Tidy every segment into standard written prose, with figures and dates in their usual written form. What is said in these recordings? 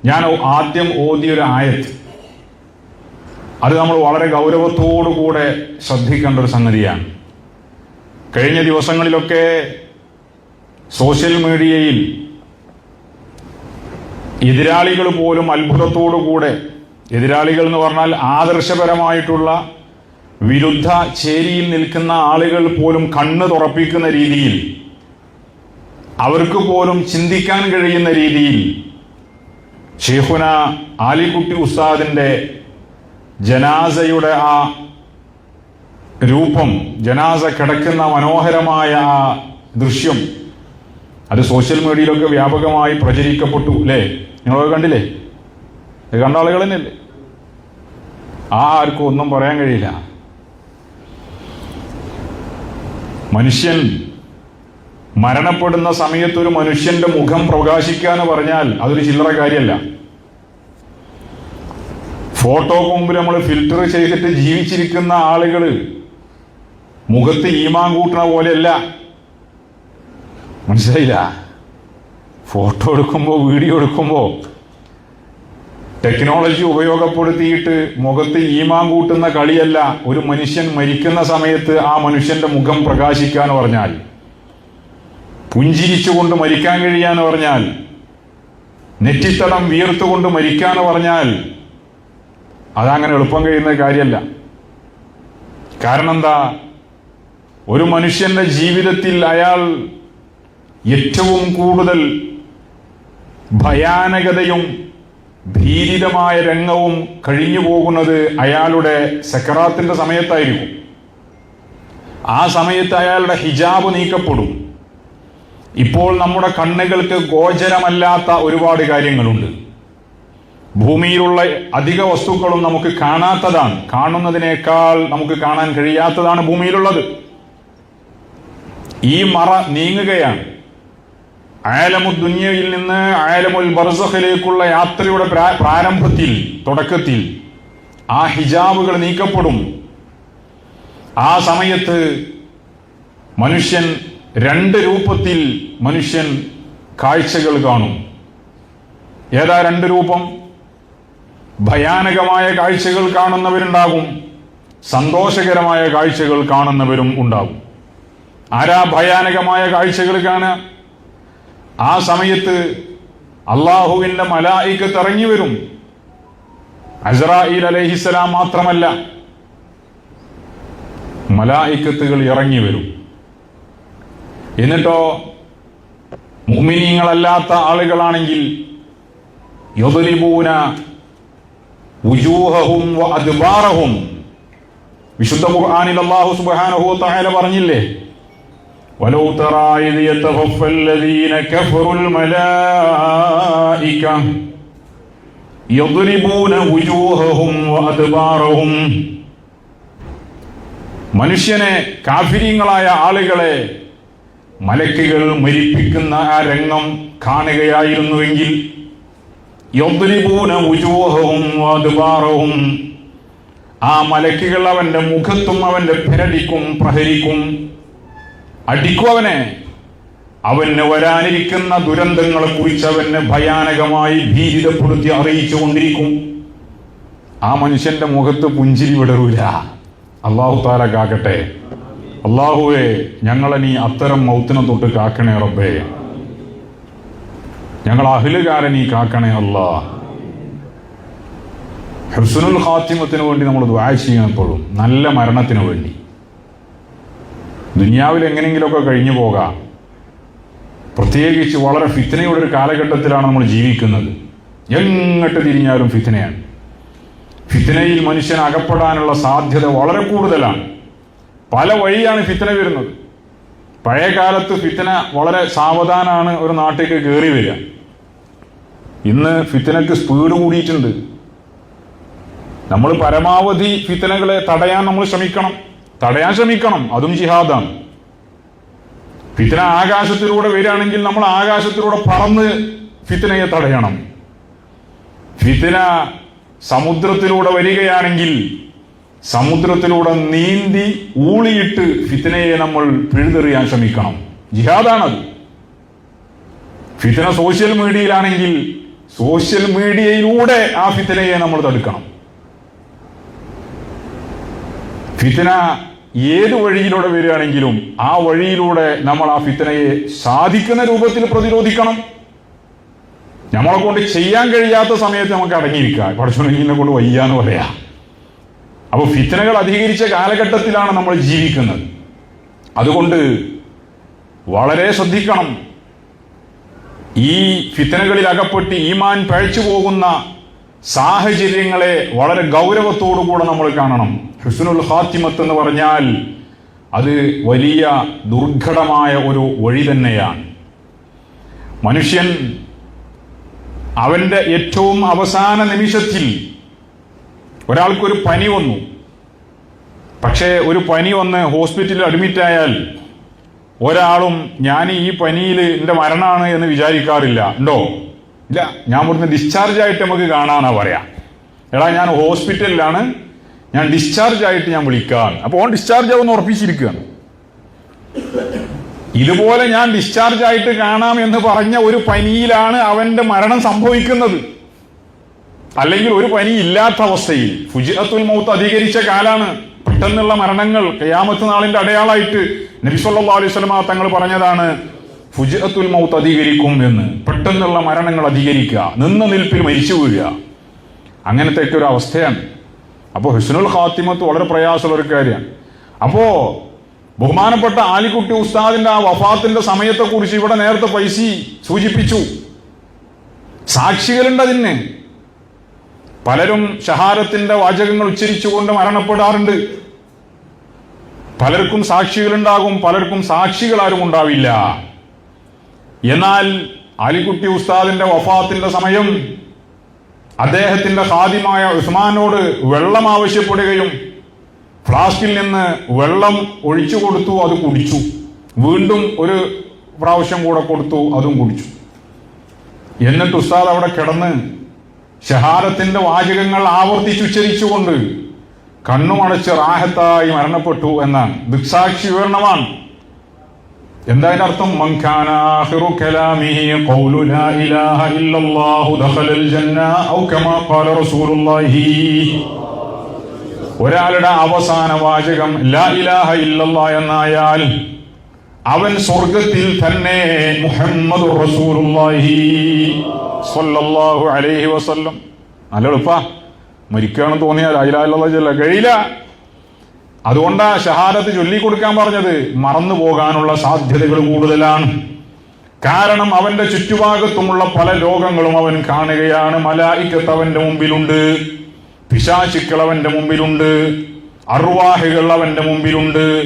ഞാൻ ആദ്യം ഓതിയൊരു ആയത്ത്, അത് നമ്മൾ വളരെ ഗൗരവത്തോടുകൂടെ ശ്രദ്ധിക്കേണ്ട ഒരു സംഗതിയാണ്. കഴിഞ്ഞ ദിവസങ്ങളിലൊക്കെ സോഷ്യൽ മീഡിയയിൽ എതിരാളികൾ പോലും അത്ഭുതത്തോടുകൂടെ, എതിരാളികൾ എന്ന് പറഞ്ഞാൽ ആദർശപരമായിട്ടുള്ള വിരുദ്ധ ചേരിയിൽ നിൽക്കുന്ന ആളുകൾ പോലും കണ്ണ് തുറപ്പിക്കുന്ന രീതിയിൽ, അവർക്ക് പോലും ചിന്തിക്കാൻ കഴിയുന്ന രീതിയിൽ ഷെയ്ഖുന ആലിക്കുട്ടി ഉസ്താദിന്റെ ജനാസയുടെ ആ രൂപം, ജനാസ കിടക്കുന്ന മനോഹരമായ ആ ദൃശ്യം, അത് സോഷ്യൽ മീഡിയയിലൊക്കെ വ്യാപകമായി പ്രചരിക്കപ്പെട്ടു അല്ലേ? നിങ്ങളൊക്കെ കണ്ടില്ലേ? കണ്ട ആളുകൾ തന്നെയല്ലേ? ആർക്കും ഒന്നും പറയാൻ കഴിയില്ല. മനുഷ്യൻ മരണപ്പെടുന്ന സമയത്ത് ഒരു മനുഷ്യന്റെ മുഖം പ്രകാശിക്കുക എന്ന് പറഞ്ഞാൽ അതൊരു ചില്ലറ കാര്യമല്ല. ഫോട്ടോക്ക് മുമ്പ് നമ്മൾ ഫിൽറ്റർ ചെയ്തിട്ട് ജീവിച്ചിരിക്കുന്ന ആളുകൾ മുഖത്ത് ഈമാൻ കൂട്ടണ പോലെയല്ല. മനസ്സിലായില്ല? ഫോട്ടോ എടുക്കുമ്പോൾ, വീഡിയോ എടുക്കുമ്പോൾ ടെക്നോളജി ഉപയോഗപ്പെടുത്തിയിട്ട് മുഖത്ത് ഈമാൻ കൂട്ടുന്ന കളിയല്ല. ഒരു മനുഷ്യൻ മരിക്കുന്ന സമയത്ത് ആ മനുഷ്യന്റെ മുഖം പ്രകാശിക്കുക എന്ന് പറഞ്ഞാൽ, പുഞ്ചിരിച്ചുകൊണ്ട് മരിക്കാൻ കഴിയാന്ന് പറഞ്ഞാൽ, നെറ്റിത്തടം വിയർത്തുകൊണ്ട് മരിക്കാന്ന് പറഞ്ഞാൽ അതങ്ങനെ എളുപ്പം കഴിയുന്ന കാര്യമല്ല. കാരണം എന്താ? ഒരു മനുഷ്യന്റെ ജീവിതത്തിൽ അയാൾ ഏറ്റവും കൂടുതൽ ഭയാനകതയും ഭീതിതമായ രംഗവും കഴിഞ്ഞു പോകുന്നത് അയാളുടെ സക്കറാത്തിന്റെ സമയത്തായിരിക്കും. ആ സമയത്ത് അയാളുടെ ഹിജാബ് നീക്കപ്പെടും. ഇപ്പോൾ നമ്മുടെ കണ്ണുകൾക്ക് ഗോചരമല്ലാത്ത ഒരുപാട് കാര്യങ്ങളുണ്ട്. ഭൂമിയിലുള്ള അധിക വസ്തുക്കളും നമുക്ക് കാണാത്തതാണ്. കാണുന്നതിനേക്കാൾ നമുക്ക് കാണാൻ കഴിയാത്തതാണ് ഭൂമിയിലുള്ളത്. ഈ മറ നീങ്ങുകയാണ്. ആലമു ദുനിയയിൽ നിന്ന് ആലമുൽ ബർസഖിലേക്കുള്ള യാത്രയുടെ പ്രാരംഭത്തിൽ, തുടക്കത്തിൽ ആ ഹിജാബുകൾ നീക്കപ്പെടും. ആ സമയത്ത് മനുഷ്യൻ രണ്ട് രൂപത്തിൽ മനുഷ്യൻ കാഴ്ചകൾ കാണും. ഏതാ രണ്ട് രൂപം? ഭയാനകമായ കാഴ്ചകൾ കാണുന്നവരുണ്ടാകും, സന്തോഷകരമായ കാഴ്ചകൾ കാണുന്നവരും ഉണ്ടാകും. ആരാ ഭയാനകമായ കാഴ്ചകൾ കാണുക? ആ സമയത്ത് അള്ളാഹുവിന്റെ മലായികത്ത് ഇറങ്ങി വരും. അസ്രായീൽ അലൈഹിസ്സലാം മാത്രമല്ല, മലായികത്തുകൾ ഇറങ്ങി വരും. എന്നിട്ടോ മുഅ്മിനീങ്ങളല്ലാത്ത ആളുകളാണെങ്കിൽ യദ്രിബൂന വുജൂഹഹും വഅദ്ബാറഹും, വിശുദ്ധ ഖുർആനിൽ അല്ലാഹു സുബ്ഹാനഹു വ തആല പറഞ്ഞില്ലേ, വലൗ തറാ ഇദ് യതഖഫൽ ലദീന കഫറുൽ മലായിക യദ്രിബൂന വുജൂഹഹും വഅദ്ബാറഹും. മനുഷ്യനെ, കാഫിരീങ്ങളായ ആളുകളെ മലക്കുകൾ മരിപ്പിക്കുന്ന ആ രംഗം കാണുകയായിരുന്നുവെങ്കിൽ യദ്രിബൂന വുജൂഹഹും വഅദ്ബാറഹും, ആ മലക്കുകൾ അവന്റെ മുഖത്തും അവന്റെ പെരടിക്കും പ്രഹരിക്കും, അടിക്കും അവനെ. അവന് വരാനിരിക്കുന്ന ദുരന്തങ്ങളെ കുറിച്ച് അവനെ ഭയാനകമായി ഭീതിതപ്പെടുത്തി അറിയിച്ചുകൊണ്ടിരിക്കും. ആ മനുഷ്യന്റെ മുഖത്ത് പുഞ്ചിരി വിടരൂല. അല്ലാഹു തആല കാക്കട്ടെ. അല്ലാഹുവേ, ഞങ്ങളെ നീ അത്തരം മൗത്തിനെ തൊട്ട് കാക്കണേ റബ്ബേ. ഞങ്ങൾ അഹ്ലുകാരെ നീ കാക്കണേ അല്ലാ. ഹുസ്നുൽ ഖാത്തിമത്തിന് വേണ്ടി നമ്മൾ ദുആ ചെയ്യണം. എപ്പോഴും നല്ല മരണത്തിന് വേണ്ടി. ദുനിയാവിൽ എങ്ങനെയെങ്കിലുമൊക്കെ കഴിഞ്ഞു പോകാം. പ്രത്യേകിച്ച് വളരെ ഫിത്നയുടെ ഒരു കാലഘട്ടത്തിലാണ് നമ്മൾ ജീവിക്കുന്നത്. എങ്ങോട്ട് തിരിഞ്ഞാലും ഫിത്നയാണ്. ഫിത്നയിൽ മനുഷ്യൻ അകപ്പെടാനുള്ള സാധ്യത വളരെ കൂടുതലാണ്. പല വഴിയാണ് ഫിത്ന വരുന്നത്. പഴയ കാലത്ത് ഫിത്ന വളരെ സാവധാനാണ് ഒരു നാട്ടിലേക്ക് കയറി വരിക. ഇന്ന് ഫിത്നക്ക് സ്പീഡ് കൂടിയിട്ടുണ്ട്. നമ്മൾ പരമാവധി ഫിത്നകളെ തടയാൻ നമ്മൾ ശ്രമിക്കണം. അതും ജിഹാദാണ്. ഫിത്ന ആകാശത്തിലൂടെ വരികയാണെങ്കിൽ നമ്മൾ ആകാശത്തിലൂടെ പറന്ന് ഫിത്നയെ തടയണം. ഫിത്ന സമുദ്രത്തിലൂടെ വരികയാണെങ്കിൽ സമുദ്രത്തിലൂടെ നീന്തി ഊളിയിട്ട് ഫിത്നയെ നമ്മൾ പിഴുതെറിയാൻ ശ്രമിക്കണം. ജിഹാദാണത്. ഫിത്ന സോഷ്യൽ മീഡിയയിലാണെങ്കിൽ സോഷ്യൽ മീഡിയയിലൂടെ ആ ഫിത്നയെ നമ്മൾ തടുക്കണം. ഫിത്ന ഏത് വഴിയിലൂടെ വരികയാണെങ്കിലും ആ വഴിയിലൂടെ നമ്മൾ ആ ഫിത്നയെ സാധിക്കുന്ന രൂപത്തിൽ പ്രതിരോധിക്കണം. നമ്മളെ കൊണ്ട് ചെയ്യാൻ കഴിയാത്ത സമയത്ത് നമുക്ക് അടങ്ങിയിരിക്കാം. പഠിച്ചോനെ കൊണ്ട് വയ്യാന്ന് പറയാ. അപ്പൊ ഫിത്നകൾ അധികരിച്ച കാലഘട്ടത്തിലാണ് നമ്മൾ ജീവിക്കുന്നത്. അതുകൊണ്ട് വളരെ ശ്രദ്ധിക്കണം. ഈ ഫിത്നകളിൽ അകപ്പെട്ട് ഈമാൻ പഴച്ചു പോകുന്ന സാഹചര്യങ്ങളെ വളരെ ഗൗരവത്തോടുകൂടെ നമ്മൾ കാണണം. ഹുസ്നുൽ ഖാത്തിമത്ത് എന്ന് പറഞ്ഞാൽ അത് വലിയ ദുർഘടമായ ഒരു വഴി തന്നെയാണ്. മനുഷ്യൻ അവന്റെ ഏറ്റവും അവസാന നിമിഷത്തിൽ ഒരാൾക്കൊരു പനി വന്നു. പക്ഷേ ഒരു പനി വന്ന് ഹോസ്പിറ്റലിൽ അഡ്മിറ്റായാൽ ഒരാളും ഞാൻ ഈ പനിയിൽ എൻ്റെ മരണമാണ് എന്ന് വിചാരിക്കാറില്ല. ഉണ്ടോ? ഇല്ല. ഞാൻ ഇവിടുന്ന് ഡിസ്ചാർജ് ആയിട്ട് നമുക്ക് കാണാനാ പറയാ. എടാ ഞാൻ ഹോസ്പിറ്റലിലാണ്, ഞാൻ ഡിസ്ചാർജ് ആയിട്ട് ഞാൻ വിളിക്കാം. അപ്പോൾ ഓൻ ഡിസ്ചാർജ് ആവുമെന്ന് ഉറപ്പിച്ചിരിക്കുകയാണ്. ഇതുപോലെ ഞാൻ ഡിസ്ചാർജ് ആയിട്ട് കാണാം എന്ന് പറഞ്ഞ ഒരു പനിയിലാണ് അവന്റെ മരണം സംഭവിക്കുന്നത്. അല്ലെങ്കിൽ ഒരു പനി ഇല്ലാത്ത അവസ്ഥയിൽ ഫുജിഅത്തുൽ മൗത്ത് അധികരിച്ച കാലാണ്. പെട്ടെന്നുള്ള മരണങ്ങൾ ഖിയാമത്ത് നാളിന്റെ അടയാളമായിട്ട് നബി സല്ലല്ലാഹു അലൈഹി വസല്ലം തങ്ങൾ പറഞ്ഞതാണ്, ഫുജിഅത്തുൽ മൗത്ത് അധികരിക്കും എന്ന്. പെട്ടെന്നുള്ള മരണങ്ങൾ അധികരിക്കുക, നിന്ന നിൽപ്പിൽ മരിച്ചു വീഴുക, അങ്ങനത്തെ ഒരു അവസ്ഥയാണ്. അപ്പോൾ ഹുസ്നുൽ ഖാത്തിമത്ത് വളരെ പ്രയാസമുള്ള ഒരു കാര്യമാണ്. അപ്പോ ബഹുമാനപ്പെട്ട ആലിക്കുട്ടി ഉസ്താദിന്റെ ആ വഫാത്തിന്റെ സമയത്തെക്കുറിച്ച് ഇവിടെ നേരത്തെ പൈസി സൂചിപ്പിച്ചു. സാക്ഷികളുണ്ട് അതിന്. പലരും ഷഹാദത്തിന്റെ വാചകങ്ങൾ ഉച്ചരിച്ചുകൊണ്ട് മരണപ്പെടാറുണ്ട്. പലർക്കും സാക്ഷികളുണ്ടാകും, പലർക്കും സാക്ഷികളാരും ഉണ്ടാവില്ല. എന്നാൽ ആലിക്കുട്ടി ഉസ്താദിന്റെ വഫാത്തിന്റെ സമയം അദ്ദേഹത്തിന്റെ ഖാദിമായ ഉസ്മാനോട് വെള്ളം ആവശ്യപ്പെടുകയും ഫ്ലാസ്കിൽ നിന്ന് വെള്ളം ഒഴിച്ചു കൊടുത്തു, അത് കുടിച്ചു. വീണ്ടും ഒരു പ്രാവശ്യം കൂടെ കൊടുത്തു, അതും കുടിച്ചു. എന്നിട്ട് ഉസ്താദ് അവിടെ കിടന്ന് ഷഹാദത്തിന്റെ വാചകങ്ങൾ ആവർത്തിച്ചുച്ചരിച്ചുകൊണ്ട് കണ്ണുമടച്ച് റാഹത്തായി മരണപ്പെട്ടു എന്നാണ് ദൃക്സാക്ഷി വിവരണമാണ്. എന്താ അതിന്റെ അർത്ഥം? മൻ കാന ആഖിറു കലാമിഹി ഖൗലു ലാ ഇലാഹ ഇല്ലല്ലാഹു ദഖലൽ ജന്ന ഔ കമാ ഖാല റസൂലുള്ളാഹി. ഒരാളുടെ അവസാന വാചകം ലാ ഇലാഹ ഇല്ലല്ലാഹ് എന്നായാൽ അവൻ സ്വർഗത്തിൽ തന്നെ. മുഹമ്മദുർ റസൂലുള്ളാഹി സ്വല്ലല്ലാഹു അലൈഹി വസല്ലം. നല്ല എളുപ്പാ. മരിക്കുകയാണെന്ന് തോന്നിയാൽ ലാ ഇലാഹ ഇല്ലല്ലാഹ് ചൊല്ലാൻ കഴിയില്ല. അതുകൊണ്ടാ ഷഹാദത്ത് ചൊല്ലിക്കൊടുക്കാൻ പറഞ്ഞത്. മറന്നു പോകാനുള്ള സാധ്യതകൾ കൂടുതലാണ്. കാരണം അവന്റെ ചുറ്റുഭാഗത്തുമുള്ള പല ലോകങ്ങളും അവൻ കാണുകയാണ്. മലായിക്കത്ത് അവന്റെ മുമ്പിലുണ്ട്, പിശാചുക്കൾ അവന്റെ മുമ്പിലുണ്ട്, അർവാഹുകൾ അവന്റെ മുമ്പിലുണ്ട്.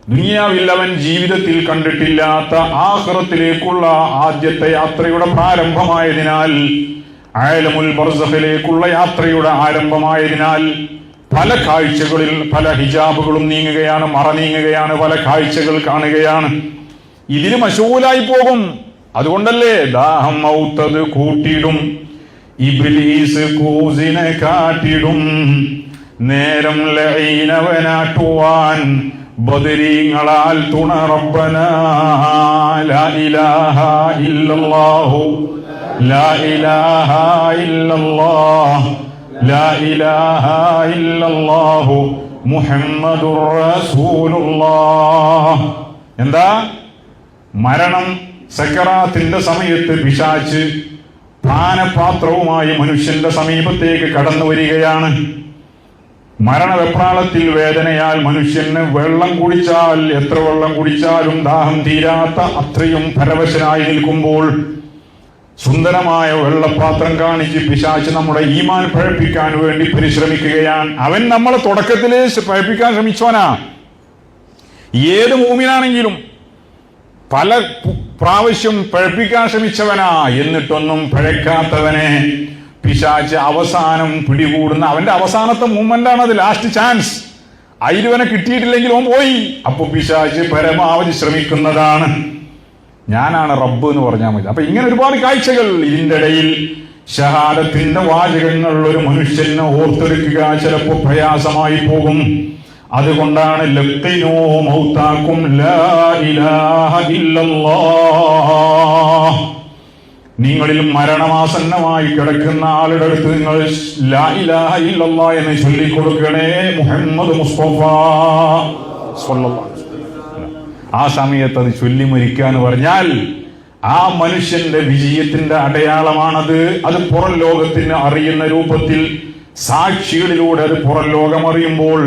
ദുനിയാവിൽ അവൻ ജീവിതത്തിൽ കണ്ടിട്ടില്ലാത്ത ആഖിറത്തിലേക്കുള്ള ആദ്യത്തെ യാത്രയുടെ പ്രാരംഭമായതിനാൽ, ആലമുൽ ബർസഖിലേക്കുള്ള യാത്രയുടെ ആരംഭമായതിനാൽ പല കാഴ്ചകളിൽ പല ഹിജാബുകളും നീങ്ങുകയാണ്, മറ നീങ്ങുകയാണ്, പല കാഴ്ചകൾ കാണുകയാണ്. ഇതിന് മശൂലായി പോകും. അതുകൊണ്ടല്ലേ ദാഹം ഔത്തത് കൂട്ടിടും, ഇബ്ലീസ് കൂസിനെ കാട്ടിടും, നേരം ലഈനവനാട്ടുവാൻ ബദരീങ്ങളാൽ തുണ റബ്ബനാ. ലാ ഇലാഹ ഇല്ലല്ലാഹു ലാ ഇലാഹ ഇല്ലല്ലാഹ് ലാ ഇലാഹ ഇല്ലല്ലാഹു മുഹമ്മദുർ റസൂലുള്ളാഹ്. എന്താ? മരണം സക്കറാത്തിന്റെ സമയത്ത് പിശാച് പാനപാത്രവുമായി മനുഷ്യന്റെ സമീപത്തേക്ക് കടന്നു വരികയാണ്. മരണവെപ്രാളത്തിൽ വേദനയാൽ മനുഷ്യന് വെള്ളം കുടിച്ചാൽ, എത്ര വെള്ളം കുടിച്ചാലും ദാഹം തീരാത്ത അത്രയും പരവശനായി നിൽക്കുമ്പോൾ സുന്ദരമായ വെള്ളപ്പാത്രം കാണിച്ച് പിശാച് നമ്മുടെ ഈമാൻ പഴപ്പിക്കാൻ വേണ്ടി പരിശ്രമിക്കുകയാണ്. അവൻ നമ്മളെ തുടക്കത്തിലേ പഴപ്പിക്കാൻ ശ്രമിച്ചവനാ. ഏത് മൂമിനാണെങ്കിലും പല പ്രാവശ്യം പഴപ്പിക്കാൻ ശ്രമിച്ചവനാ. എന്നിട്ടൊന്നും പഴക്കാത്തവനെ പിശാച് അവസാനം പിടികൂടുന്ന അവന്റെ അവസാനത്തെ മൂവ്മെന്റ് ആണ് അത്. Last chance. അതിലുവനെ കിട്ടിയിട്ടില്ലെങ്കിൽ ഓൻ പോയി. അപ്പൊ പിശാച് പരമാവധി ശ്രമിക്കുന്നതാണ്. ഞാനാണ് റബ്ബ് എന്ന് പറഞ്ഞാൽ മതി. അപ്പൊ ഇങ്ങനെ ഒരുപാട് കാഴ്ചകൾ. ഇതിന്റെ ഇടയിൽ ഷഹാദത്തിന്റെ വാചകങ്ങൾ ഒരു മനുഷ്യനെ ഓർത്തെടുക്കുക ചിലപ്പോ പ്രയാസമായി പോകും. അതുകൊണ്ടാണ് ലഖിനൂ മൗതാക്കും ലാ ഇലാഹ ഇല്ലല്ലാഹ്. നിങ്ങളിൽ മരണമാസന്നമായി കിടക്കുന്ന ആളുടെ അടുത്ത് നിങ്ങൾ ലാ ഇലാഹ ഇല്ലല്ലാഹ് എന്ന് ചൊല്ലിക്കൊടുക്കണേ മുഹമ്മദ് മുസ്തഫ സ്വല്ലല്ലാഹു അലൈഹി വസല്ലം. ആ സമയത്ത് അത് ചൊല്ലി മരിക്കുക എന്ന് പറഞ്ഞാൽ ആ മനുഷ്യന്റെ വിജയത്തിന്റെ അടയാളമാണത്. അത് പുറം ലോകത്തിന് അറിയുന്ന രൂപത്തിൽ സാക്ഷികളിലൂടെ അത് പുറം ലോകം അറിയുമ്പോൾ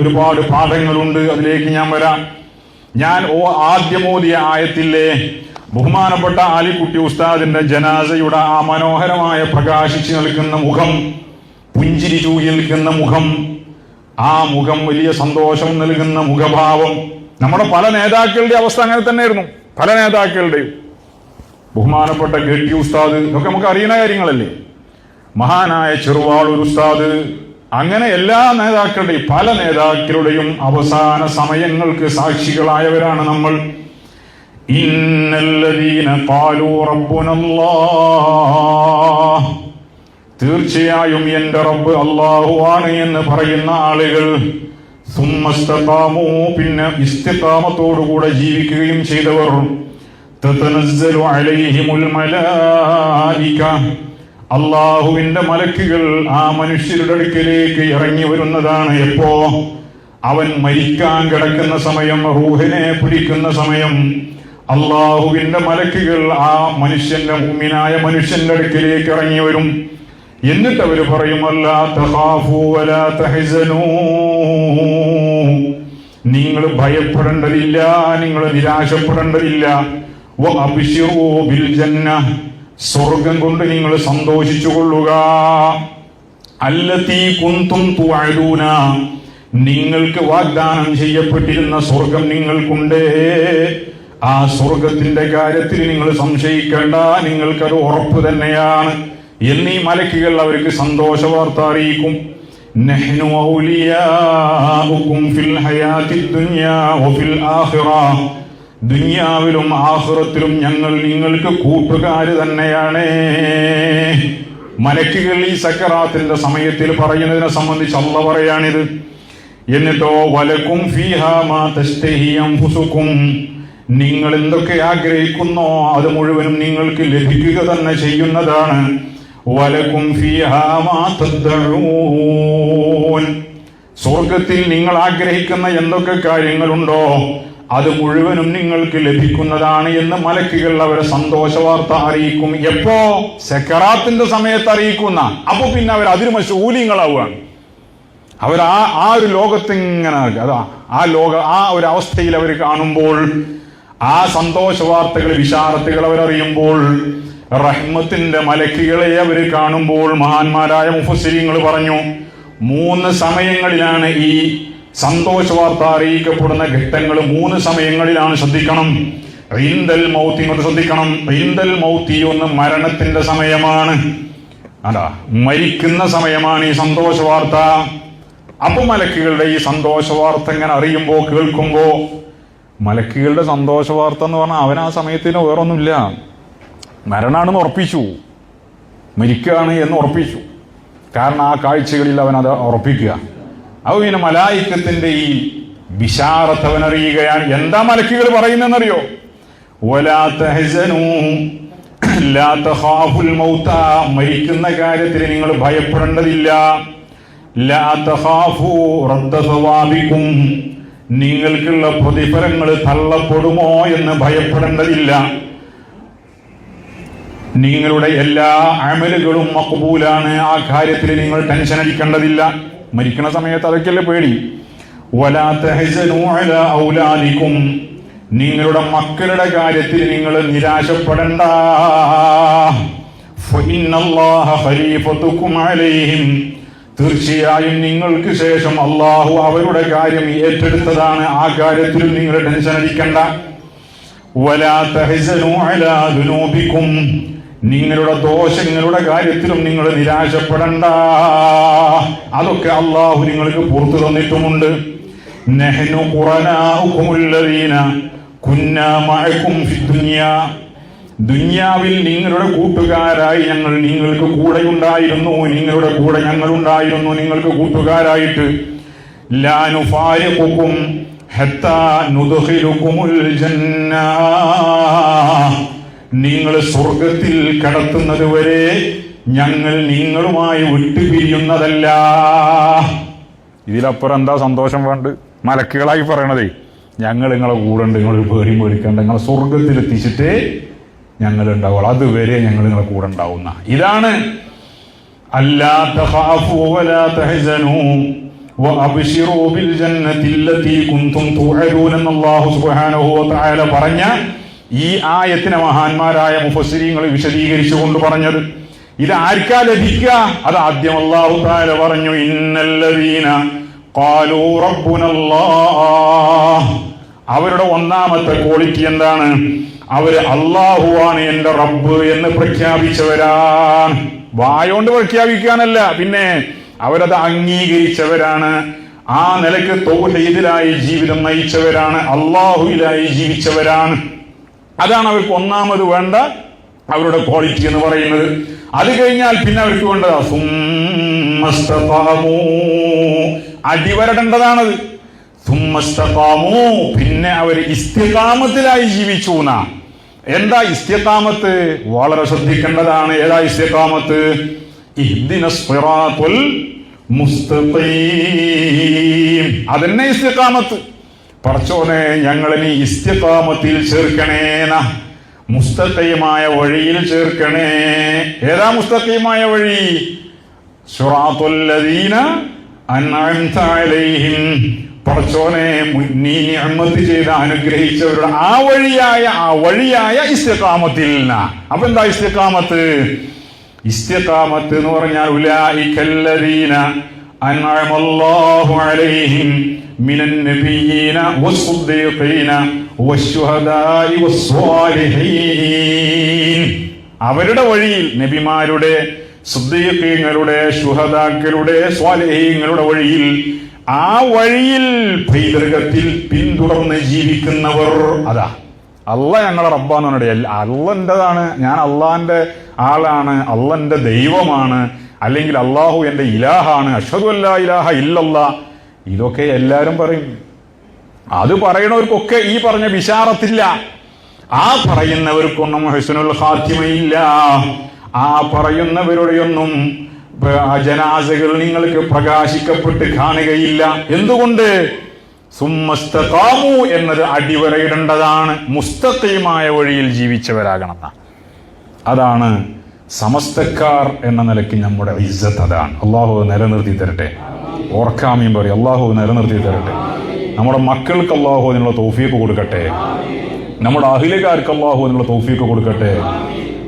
ഒരുപാട് പാഠങ്ങളുണ്ട്. അതിലേക്ക് ഞാൻ വരാം. ഞാൻ ആദ്യമോദിയ ആയത്തിലെ ബഹുമാനപ്പെട്ട ആലിക്കുട്ടി ഉസ്താദിന്റെ ജനാസയുടെ ആ മനോഹരമായ പ്രകാശിച്ചു നിൽക്കുന്ന മുഖം, പുഞ്ചിരി ചൂകി നിൽക്കുന്ന മുഖം, ആ മുഖം വലിയ സന്തോഷം നൽകുന്ന മുഖഭാവം. നമ്മുടെ പല നേതാക്കളുടെ അവസ്ഥ അങ്ങനെ തന്നെയായിരുന്നു. പല നേതാക്കളുടെയും ബഹുമാനപ്പെട്ട ഗട്ടി ഉസ്താദ് ഇതൊക്കെ നമുക്ക് അറിയുന്ന കാര്യങ്ങളല്ലേ. മഹാനായ ചെറുവാളൂർ ഉസ്താദ്, അങ്ങനെ എല്ലാ നേതാക്കളുടെയും പല നേതാക്കളുടെയും അവസാന സമയങ്ങൾക്ക് സാക്ഷികളായവരാണ് നമ്മൾ. ഇന്നല്ലദീന ഖാലൂ റബ്ബുനല്ലാഹ്, തീർച്ചയായും എന്റെ റബ്ബ് അല്ലാഹു ആണ് എന്ന് പറയുന്ന ആളുകൾ, സുമ്മസ്തഖാമൂ, പിന്നെ ഇസ്തിഖാമത്തോടുകൂടെ ജീവിക്കുകയും ചെയ്തവർ, തതനസ്സലു അലൈഹിമുൽ മലായിക, അല്ലാഹുവിന്റെ മലക്കുകൾ ആ മനുഷ്യരുടെ അടുക്കലേക്ക് ഇറങ്ങി വരുന്നതാണ്. എപ്പോ? അവൻ മരിക്കാൻ കിടക്കുന്ന സമയം, റൂഹിനെ പിടിക്കുന്ന സമയം, അല്ലാഹുവിന്റെ മലക്കുകൾ ആ മനുഷ്യന്റെ മുഅ്മിനായ മനുഷ്യന്റെ അടുക്കലേക്ക് ഇറങ്ങി വരും. എന്നിട്ട് അവര് പറയും, അല്ലാ തഖാഫൂ വലാ തഹ്സനൂ, നിങ്ങൾ ഭയപ്പെടേണ്ടതില്ല, നിങ്ങൾ നിരാശപ്പെടേണ്ടതില്ല. വഅബ്ശിറൂ ബിൽ ജന്ന, സ്വർഗം കൊണ്ട് നിങ്ങൾ സന്തോഷിച്ചു കൊള്ളുക. അല്ലതീ കുന്തും തുഅദൂന, നിങ്ങൾക്ക് വാഗ്ദാനം ചെയ്യപ്പെട്ടിരുന്ന സ്വർഗം നിങ്ങൾക്കുണ്ട്. ആ സ്വർഗത്തിന്റെ കാര്യത്തിൽ നിങ്ങൾ സംശയിക്കേണ്ട, നിങ്ങൾക്കത് ഉറപ്പ് തന്നെയാണ് എന്നീ മലക്കുകൾ അവർക്ക് സന്തോഷ വാർത്ത അറിയിക്കും. നഹ്നു ഔലിയാഉകും ഫിൽ ഹയാത്തിദ് ദുനിയാ വഫിൽ ആഖിറ, ദുനിയാവിലും ആഖിറത്തിലും ഞങ്ങൾ നിങ്ങൾക്ക് കൂട്ടുകാര് തന്നെയാണ്. മലക്കുകൾ ഈ സക്കറാത്തിന്റെ സമയത്തിൽ പറയുന്നതിനെ സംബന്ധിച്ച് അല്ലാഹു പറയാണിത്. എന്നിട്ടോ വലക്കും ഫീഹാ മാ തസ്തഹി അൻഫുസുകും, നിങ്ങൾ എന്തൊക്കെ ആഗ്രഹിക്കുന്നോ അത് മുഴുവനും നിങ്ങൾക്ക് ലഭിക്കുക തന്നെ ചെയ്യുന്നതാണ്. വലക്കും ഫീഹാ മാ തദ്ഉൻ, സ്വർഗത്തിൽ നിങ്ങൾ ആഗ്രഹിക്കുന്ന എന്തൊക്കെ കാര്യങ്ങളുണ്ടോ അത് മുഴുവനും നിങ്ങൾക്ക് ലഭിക്കുന്നതാണ് എന്ന് മലക്കുകൾ അവരെ സന്തോഷ വാർത്ത അറിയിക്കും. എപ്പോ? സക്കറാത്തിന്റെ സമയത്ത് അറിയിക്കുന്ന. അപ്പൊ പിന്നെ അവർ അതിന് മശൂലിങ്ങളാവുകയാണ്. അവർ ആ ഒരു ലോകത്തിങ്ങനെ ആ ഒരു അവസ്ഥയിൽ അവർ കാണുമ്പോൾ, ആ സന്തോഷ വാർത്തകൾ വിശാരത്തുകൾ അവരറിയുമ്പോൾ, റഹ്മത്തിന്റെ മലക്കുകളെ അവർ കാണുമ്പോൾ, മഹാന്മാരായ മുഫസ്സിരീങ്ങൾ പറഞ്ഞു 3 സമയങ്ങളിലാണ് ഈ സന്തോഷ വാർത്ത അറിയിക്കപ്പെടുന്ന ഘട്ടങ്ങൾ. 3 സമയങ്ങളിലാണ്. ശ്രദ്ധിക്കണം. ഇൻദൽ മൗത്തി, ഇങ്ങോട്ട് ശ്രദ്ധിക്കണം. ഇൻദൽ മൗത്തി ഒന്ന് മരണത്തിന്റെ സമയമാണ്, മരിക്കുന്ന സമയമാണ് ഈ സന്തോഷ വാർത്ത. അപ്പൊ മലക്കുകളുടെ ഈ സന്തോഷ വാർത്ത ഇങ്ങനെ അറിയുമ്പോ, കേൾക്കുമ്പോ, മലക്കുകളുടെ സന്തോഷ വാർത്ത എന്ന് പറഞ്ഞാൽ അവൻ ആ സമയത്തിന് വേറൊന്നുമില്ല, മരണാണെന്ന് ഉറപ്പിച്ചു, മരിക്കുകയാണ് എന്ന് ഉറപ്പിച്ചു. കാരണം ആ കാഴ്ചകളിൽ അവൻ അത് ഉറപ്പിക്കുക. അത് പിന്നെ മലായിക്കത്തിന്റെ ഈ ബിശാറത്ത് അവൻ അറിയുകയാണ്. എന്താ മലക്കുകൾ പറയുന്നതെന്നറിയോ? വലാ തഹ്സനൂ ലാ തഖാഫുൽ മൗത, മരിക്കുന്ന കാര്യത്തിൽ നിങ്ങൾ ഭയപ്പെടേണ്ടതില്ല. ലാ തഖാഫൂ റദ്ദ സവാബിക്കും, നിങ്ങൾക്കുള്ള പ്രതിഫലങ്ങൾ തള്ളപ്പെടുമോ എന്ന് ഭയപ്പെടേണ്ടതില്ല. നിങ്ങളുടെ എല്ലാ അമലുകളും മഖ്ബൂലാണ്, ആ കാര്യത്തിൽ നിങ്ങൾ ടെൻഷൻ അടിക്കേണ്ടതില്ല. മരിക്കുന്ന സമയത്ത് അതൊക്കെയല്ലേ പേടി. വലാ തഹ്സനൂ അലാ ഔലാദിക്കും, നിങ്ങളുടെ മക്കളുടെ കാര്യത്തിൽ നിങ്ങൾ നിരാശപ്പെടണ്ട. ഫഇന്നല്ലാഹ ഖലീഫത്തുകും അലൈഹിം, തീർച്ചയായും നിങ്ങൾക്ക് ശേഷം അള്ളാഹു അവരുടെ കാര്യം ഏറ്റെടുത്തതാണ്, ആ കാര്യത്തിൽ നിങ്ങൾ ടെൻഷൻ അടിക്കണ്ട. വലാ തഹ്സനൂ അലാ ദുനൂബിക്കും, നിങ്ങളുടെ ദോഷങ്ങളുടെ കാര്യത്തിലും നിങ്ങൾ നിരാശപ്പെടണ്ട, അതൊക്കെ അള്ളാഹു നിങ്ങൾക്ക് പുറത്തു തന്നിട്ടുമുണ്ട്. നഹ്നു ഖുറനാഉകുമുല്ലദീന കുന്നാ മഅകും ഫിദ്ദുനിയാ, ദുനിയാവിൽ നിങ്ങളുടെ കൂട്ടുകാരായി ഞങ്ങൾ നിങ്ങൾക്ക് കൂടെയുണ്ടായിരുന്നു, നിങ്ങളുടെ കൂടെ ഞങ്ങൾ ഉണ്ടായിരുന്നു, നിങ്ങൾക്ക് കൂട്ടുകാരായിട്ട്. ലാ നുഫാരിഖുകും ഹത്താ നുദ്ഖിലുകുമുൽ ജന്ന, നിങ്ങൾ സ്വർഗത്തിൽ കടത്തുന്നത് വരെ ഞങ്ങൾ നിങ്ങളുമായി വിട്ടുപിരിയുന്നതല്ല. ഇതിലപ്പുറം എന്താ സന്തോഷം വേണ്ട? മലക്കുകളായി പറയണതേ, ഞങ്ങൾ നിങ്ങളെ കൂടെ ഉണ്ട്, നിങ്ങൾ പേടിയും പേടിക്കണ്ട, നിങ്ങളെ സ്വർഗത്തിൽ എത്തിച്ചിട്ടേ ഞങ്ങൾ ഉണ്ടാവുള്ളൂ, അതുവരെ ഞങ്ങൾ നിങ്ങളെ കൂടെ ഉണ്ടാവുന്ന. ഇതാണ് അല്ലാ തഖാഫു വലാ തഹ്സനൂ വഅബ്ശിറൂ ബിൽ ജന്നത്തി അല്ലതി കുൻതും തുഅദൂന എന്ന് അല്ലാഹു സുബ്ഹാനഹു വ തആല പറഞ്ഞ ഈ ആയത്തിനെ മഹാന്മാരായ മുഫസ്സിരീങ്ങൾ വിശദീകരിച്ചുകൊണ്ട് പറഞ്ഞത്. ഇത് ആർക്കാ ലഭിക്കുക? അത് ആദ്യം അല്ലാഹു തആല പറഞ്ഞു, ഇന്നല്ലദീന ഖാലൂ റബ്ബുനല്ലാഹ്. അവരുടെ ഒന്നാമത്തെ ക്വാളിറ്റി എന്താണ്? അവര് അല്ലാഹുവാണ് എന്റെ റബ്ബ് എന്ന് പ്രഖ്യാപിച്ചവരാണ്. വായോണ്ട് പ്രഖ്യാപിക്കാനല്ല, പിന്നെ അവരത് അംഗീകരിച്ചവരാണ്. ആ നിലയ്ക്ക് തൗഹീദിലായി ജീവിതം നയിച്ചവരാണ്, അല്ലാഹുവിലായി ജീവിച്ചവരാണ്. അതാണ് അവർക്ക് ഒന്നാമത് വേണ്ട അവരുടെ ക്വാളിറ്റി എന്ന് പറയുന്നത്. അത് കഴിഞ്ഞാൽ പിന്നെ അവർക്ക് വേണ്ടത് അടിവരടേണ്ടതാണത്. പിന്നെ അവർ ഇസ്തിഖാമത്തിലായി ജീവിച്ചു. എന്താ ഇസ്തിഖാമത്ത്? വളരെ ശ്രദ്ധിക്കേണ്ടതാണ്. ഏതാ ഇസ്തിഖാമത്ത്? ഇഹ്ദിനസ് സിറാത്തുൽ മുസ്തഖീം. അതന്നെ ഇസ്തിഖാമത്ത്. പടച്ചോനെ ഞങ്ങളിനി ഇസ്തിഖാമത്തിൽ ചേർക്കണേന, മുസ്തഖീമായ വഴിയിൽ ചേർക്കണേ. ഏതാ മുസ്തഖീമായ വഴി? സിറാത്തുൽ ലദീന അൻഅംത അലൈഹിം. പടച്ചോനെ നീ നിഅമത്ത് ചെയ്ത് അനുഗ്രഹിച്ചവരുടെ ആ വഴിയായ ഇസ്തിഖാമത്തിൽ. അപ്പൊ എന്താ ഇസ്തിഖാമത്ത്? ഇസ്തിഖാമത്ത് എന്ന് പറഞ്ഞാൽ ഉലൈകല്ലദീന അൻഅമല്ലാഹു അലൈഹിം മിനൻ നബിയ്യീന വസ്സുദ്ദീഖീന വശുഹദാഇ വസ്സാലിഹീൻ. അവരുടെ വഴിയിൽ, നബിമാരുടെ, സിദ്ദീഖീങ്ങളുടെ, ശുഹദാക്കളുടെ, സ്വാലിഹീങ്ങളുടെ വഴിയിൽ, ആ വഴിയിൽ പൈതൃകത്തിൽ പിന്തുടർന്ന് ജീവിക്കുന്നവർ. അതാ അള്ളാഹ് ഞങ്ങളെ റബ്ബാന്ന് പറഞ്ഞിട്ട്, അള്ളാന്റേതാണ്, ഞാൻ അള്ളാന്റെ ആളാണ്, അള്ളാന്റെ ദൈവമാണ്, അല്ലെങ്കിൽ അള്ളാഹു എന്റെ ഇലാഹാണ്, അഷ്ഹദു അല്ലാ ഇലാഹ ഇല്ലല്ലാഹ്, ഇതൊക്കെ എല്ലാരും പറയും. അത് പറയണവർക്കൊക്കെ ഈ പറഞ്ഞ ബിശാറത്തില്ല. ആ പറയുന്നവർക്കൊന്നും ഹുസ്നുൽ ഖാത്തിമയില്ല. ആ പറയുന്നവരുടെയൊന്നും ജനാസകൾ നിങ്ങൾക്ക് പ്രകാശിക്കപ്പെട്ട് കാണുകയില്ല. എന്തുകൊണ്ട്? സുമ്മസ്തഖാമു എന്നത് അടിവരയിടേണ്ടതാണ്. മുസ്തഖീമായ വഴിയിൽ ജീവിച്ചവരാകണം. അതാണ് സമസ്തക്കാർ എന്ന നിലയ്ക്ക് നമ്മുടെ ഇസ്സത്ത്. അതാണ്. അള്ളാഹു നിലനിർത്തി തരട്ടെ. ഓർക്കാമീൻ പറയും, അള്ളാഹു നിലനിർത്തി തരട്ടെ. നമ്മുടെ മക്കൾക്ക് അള്ളാഹു അതിനുള്ള തൗഫീഖ് കൊടുക്കട്ടെ. നമ്മുടെ അഹ്ലുകാർക്ക് അള്ളാഹു അതിനുള്ള തൗഫീഖ് കൊടുക്കട്ടെ.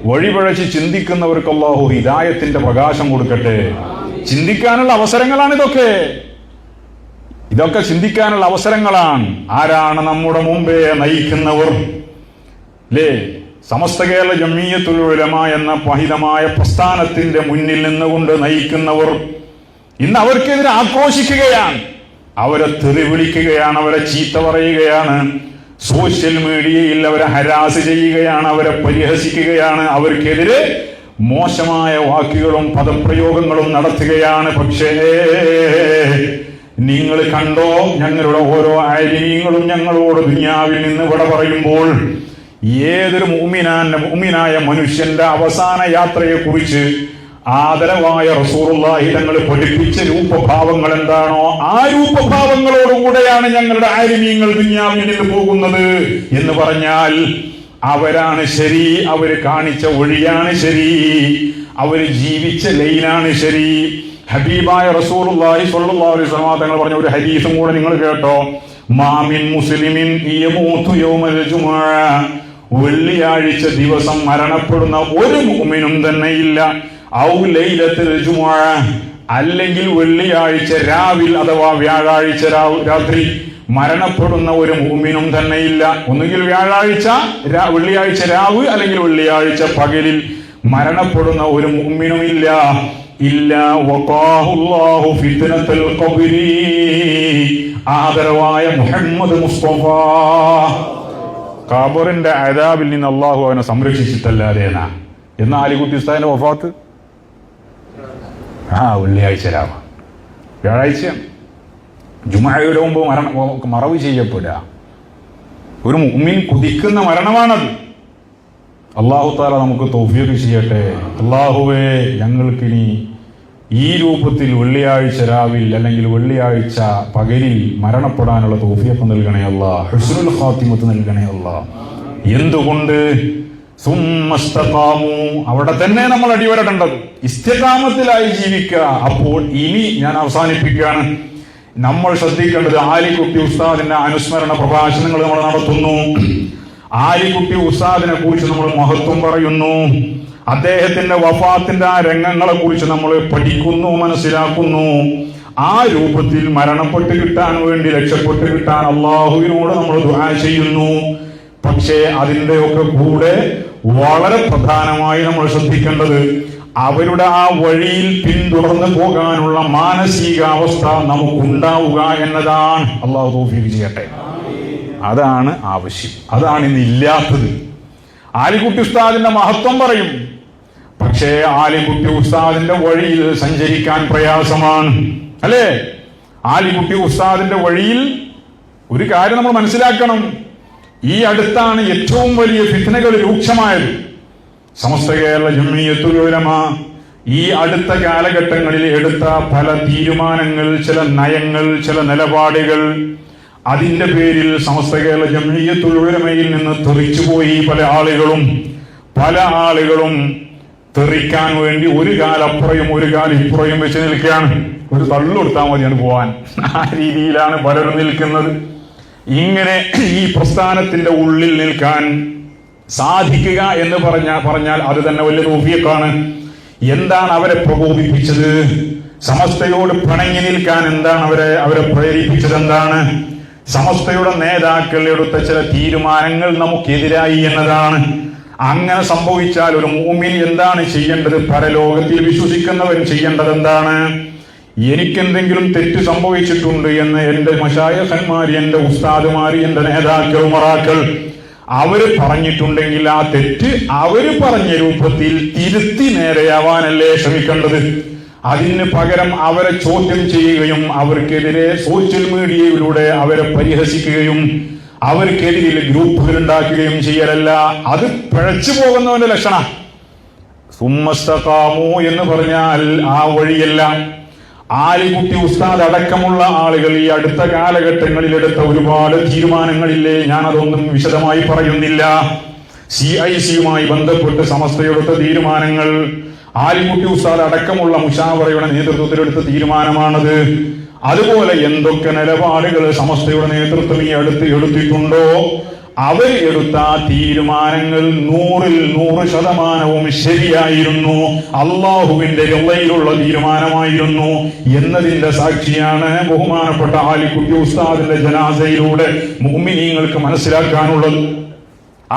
വഴിപഴച്ച് ചിന്തിക്കുന്നവർക്ക് അള്ളാഹു ഹിദായത്തിന്റെ പ്രകാശം കൊടുക്കട്ടെ. ചിന്തിക്കാനുള്ള അവസരങ്ങളാണ് ഇതൊക്കെ ചിന്തിക്കാനുള്ള അവസരങ്ങളാണ്. ആരാണ് നമ്മുടെ മുമ്പേ നയിക്കുന്നവർ? സമസ്ത കേരള ജംഇയ്യത്തുൽ ഉലമ എന്ന പഹിതമായ പ്രസ്ഥാനത്തിന്റെ മുന്നിൽ നിന്നുകൊണ്ട് നയിക്കുന്നവർ ഇന്ന് അവർക്കെതിരെ ആക്രോശിക്കുകയാണ്, അവരെ തെറി വിളിക്കുകയാണ്, അവരെ ചീത്ത പറയുകയാണ്, സോഷ്യൽ മീഡിയയിൽ അവരെ ഹരാസ് ചെയ്യുകയാണ്, അവരെ പരിഹസിക്കുകയാണ്, അവർക്കെതിരെ മോശമായ വാക്കുകളും പദപ്രയോഗങ്ങളും നടത്തുകയാണ്. പക്ഷേ നിങ്ങൾ കണ്ടോ, ഞങ്ങളുടെ ഓരോ ആലിമീങ്ങളും ഞങ്ങളോട് ദുനിയാവിൽ നിന്ന് വിട പറയുമ്പോൾ ഏതൊരു മുഅ്മിനായ മനുഷ്യന്റെ അവസാന യാത്രയെ കുറിച്ച് ആദരവായ റസൂലുള്ളാഹി തങ്ങൾ പഠിപ്പിച്ച രൂപഭാവങ്ങൾ എന്താണോ ആ രൂപഭാവങ്ങളോടുകൂടെയാണ് ഞങ്ങളുടെ ആലിമീങ്ങൾ ദുനിയാവിൽ നിന്ന് പോകുന്നത് എന്ന് പറഞ്ഞാൽ അവരാണ് ശരി, അവര് കാണിച്ച വഴിയാണ് ശരി, അവര് ജീവിച്ച ലൈനാണ് ശരി. ഹബീബായ റസൂലുള്ളാഹി സ്വല്ലല്ലാഹു അലൈഹി വസല്ലം തങ്ങൾ പറഞ്ഞ ഒരു ഹദീസും കൂടെ നിങ്ങൾ കേട്ടോ. മാമിൻ മുസ്ലിമിൻ യമൂതു യൗമൽ ജുമുഅ, വെള്ളിയാഴ്ച ദിവസം മരണപ്പെടുന്ന ഒരു മുഅ്മിനും തന്നെ ഇല്ല. ഔ ലൈലത്തുൽ ജുമുഅ, അല്ലെങ്കിൽ വെള്ളിയാഴ്ച രാവിൽ അഥവാ വ്യാഴാഴ്ച രാത്രി മരണപ്പെടുന്ന ഒരു മുഅ്മിനും തന്നെ ഇല്ല. ഒന്നുകിൽ വെള്ളിയാഴ്ച രാവ് അല്ലെങ്കിൽ വെള്ളിയാഴ്ച പകലിൽ മരണപ്പെടുന്ന ഒരു മുഅ്മിനും ഇല്ല. ഇല്ലാ വഖാഹുല്ലാഹു ഫിത്നത്തുൽ ഖബ്രി, ആദരവായ മുഹമ്മദ് മുസ്തഫ ഖബറിന്റെ അദാബിൽ നിന്ന് അള്ളാഹു അവനെ സംരക്ഷിച്ചിട്ടല്ലാതെനാ. എന്ന ആലിക്കുട്ടി ഉസ്താദിന്റെ വഫാത്ത് വെള്ളിയാഴ്ച രാവ്, വ്യാഴാഴ്ച ജുമുഅയുടെ മുമ്പ് മറവ് ചെയ്യപ്പെടുക. ഒരു മുഅ്മിൻ കുതിക്കുന്ന മരണമാണത്. അല്ലാഹു തആല നമുക്ക് തൗഫീഖ് ചെയ്യട്ടെ. അല്ലാഹുവേ, ഞങ്ങൾക്കിനി ഈ രൂപത്തിൽ വെള്ളിയാഴ്ച രാവിൽ അല്ലെങ്കിൽ വെള്ളിയാഴ്ച പകലിൽ മരണപ്പെടാനുള്ള തൗഫീഖ് നൽകണേ അല്ലാഹ്. ഹുസ്നുൽ ഖാത്തിമത്ത് നൽകണേ അല്ലാഹ്. എന്തുകൊണ്ട്? സുമ്മസ്തഖാമു, അവിടെ തന്നെ നമ്മൾ അടിവരടേണ്ടത് ഇസ്തിഖാമത്തിലായി ജീവിക്കുക. അപ്പോൾ ഇനി ഞാൻ അവസാനിപ്പിക്കുകയാണ്. നമ്മൾ ശ്രദ്ധിക്കേണ്ടത്, ആലിക്കുട്ടി ഉസ്താദിന്റെ അനുസ്മരണ പ്രഭാഷണങ്ങൾ നമ്മൾ നടത്തുന്നു. ആലിക്കുട്ടി ഉസ്താദിനെ കുറിച്ച് നമ്മൾ മഹത്വം പറയുന്നു. അദ്ദേഹത്തിന്റെ വഫാത്തിന്റെ ആ രംഗങ്ങളെ കുറിച്ച് നമ്മൾ പഠിക്കുന്നു, മനസ്സിലാക്കുന്നു. ആ രൂപത്തിൽ മരണപ്പെട്ട് കിട്ടാൻ വേണ്ടി, രക്ഷപ്പെട്ട് കിട്ടാൻ അള്ളാഹുവിനോട് നമ്മൾ ദുആ ചെയ്യുന്നു. പക്ഷേ അതിന്റെ ഒക്കെ കൂടെ വളരെ പ്രധാനമായി നമ്മൾ ശ്രദ്ധിക്കേണ്ടത്, അവരുടെ ആ വഴിയിൽ പിന്തുടർന്ന് പോകാനുള്ള മാനസികാവസ്ഥ നമുക്കുണ്ടാവുക എന്നതാണ്. അള്ളാഹു തൗഫീഖ് ചെയ്യട്ടെ. അതാണ് ആവശ്യം. അതാണ് ഇന്നില്ലാത്തത്. ആലിക്കുട്ടി ഉസ്താദിന്റെ മഹത്വം പറയും, പക്ഷേ ആലിക്കുട്ടി ഉസ്താദിന്റെ വഴിയിൽ സഞ്ചരിക്കാൻ പ്രയാസമാണ്, അല്ലേ? ആലിക്കുട്ടി ഉസ്താദിന്റെ വഴിയിൽ ഒരു കാര്യം നമ്മൾ മനസ്സിലാക്കണം. ഈ അടുത്താണ് ഏറ്റവും വലിയ ഫിത്നകൾ രൂക്ഷമായത്. സമസ്ത കേരള ജംഇയ്യത്തുൽ ഉലമ ഈ അടുത്ത കാലഘട്ടങ്ങളിൽ എടുത്ത പല തീരുമാനങ്ങൾ, ചില നയങ്ങൾ, ചില നിലപാടുകൾ, അതിന്റെ പേരിൽ സമസ്ത കേരള ജംഇയ്യത്തുൽ ഉലമയിൽ നിന്ന് തെറിച്ചുപോയി പല ആളുകളും തെറിക്കാൻ വേണ്ടി ഒരു കാലപ്പുറയും ഒരു കാലിപ്പുറയും വെച്ച് നിൽക്കുകയാണ്. ഒരു തള്ളുകൊടുത്താൽ മതിയാണ് പോവാൻ. ആ രീതിയിലാണ് പലരും നിൽക്കുന്നത്. ഇങ്ങനെ ഈ പ്രസ്ഥാനത്തിന്റെ ഉള്ളിൽ നിൽക്കാൻ സാധിക്കുക എന്ന് പറഞ്ഞാൽ അത് തന്നെ വലിയ തൗഫീഖാണ്. എന്താണ് അവരെ പ്രകോപിപ്പിച്ചത്? സമസ്തയോട് പിണങ്ങി നിൽക്കാൻ എന്താണ് അവരെ പ്രേരിപ്പിച്ചത്? എന്താണ്? സമസ്തയുടെ നേതാക്കൾ എടുത്ത ചില തീരുമാനങ്ങൾ നമുക്കെതിരായി എന്നതാണ്. അങ്ങനെ സംഭവിച്ചാൽ ഒരു മുഅ്മിൻ എന്താണ് ചെയ്യേണ്ടത്? പരലോകത്തിൽ വിശ്വസിക്കുന്നവൻ ചെയ്യേണ്ടത് എന്താണ്? എനിക്കെന്തെങ്കിലും തെറ്റ് സംഭവിച്ചിട്ടുണ്ട് എന്ന് എന്റെ മശായിഖന്മാർ, എന്റെ ഉസ്താദുമാർ, എന്റെ നേതാക്കൾ, ഉമറാക്കൾ അവര് പറഞ്ഞിട്ടുണ്ടെങ്കിൽ ആ തെറ്റ് അവര് പറഞ്ഞ രൂപത്തിൽ തിരുത്തി നേരെയാവാനല്ലേ ശ്രമിക്കേണ്ടത്. അതിന് പകരം അവരെ ചോദ്യം ചെയ്യുകയും അവർക്കെതിരെ സോഷ്യൽ മീഡിയയിലൂടെ അവരെ പരിഹസിക്കുകയും അവർക്കെതിരിൽ ഗ്രൂപ്പുകൾ ഉണ്ടാക്കുകയും ചെയ്യലല്ല. അത് പിഴച്ചു പോകുന്നവന്റെ ലക്ഷണം. സുമ്മസ്തഖാമു എന്ന് പറഞ്ഞാൽ ആ വഴിയല്ല. ആലിക്കുട്ടി ഉസ്താദ് അടക്കമുള്ള ആളുകൾ ഈ അടുത്ത കാലഘട്ടങ്ങളിൽ എടുത്ത ഒരുപാട് തീരുമാനങ്ങളില്ലേ, ഞാനതൊന്നും വിശദമായി പറയുന്നില്ല. CIC-യുമായി ബന്ധപ്പെട്ട് സമസ്തയെടുത്ത തീരുമാനങ്ങൾ, ആലിക്കുട്ടി ഉസ്താദ് അടക്കമുള്ള മുശാവറയുടെ നേതൃത്വത്തിലെടുത്ത തീരുമാനമാണത്. അതുപോലെ എന്തൊക്കെ നിലപാടുകൾ സമസ്തയുടെ നേതൃത്വം ഈ അടുത്ത് എടുത്തിട്ടുണ്ടോ, അവർ എടുത്ത തീരുമാനങ്ങൾ 100% ശരിയായിരുന്നു, അള്ളാഹുവിന്റെ റിളയിലുള്ള തീരുമാനമായിരുന്നു എന്നതിന്റെ സാക്ഷിയാണ് ബഹുമാനപ്പെട്ട ആലിക്കുട്ടി ഉസ്താദിന്റെ ജനാസയിലൂടെ മുഅ്മിനീങ്ങൾക്ക് മനസ്സിലാക്കാനുള്ളത്.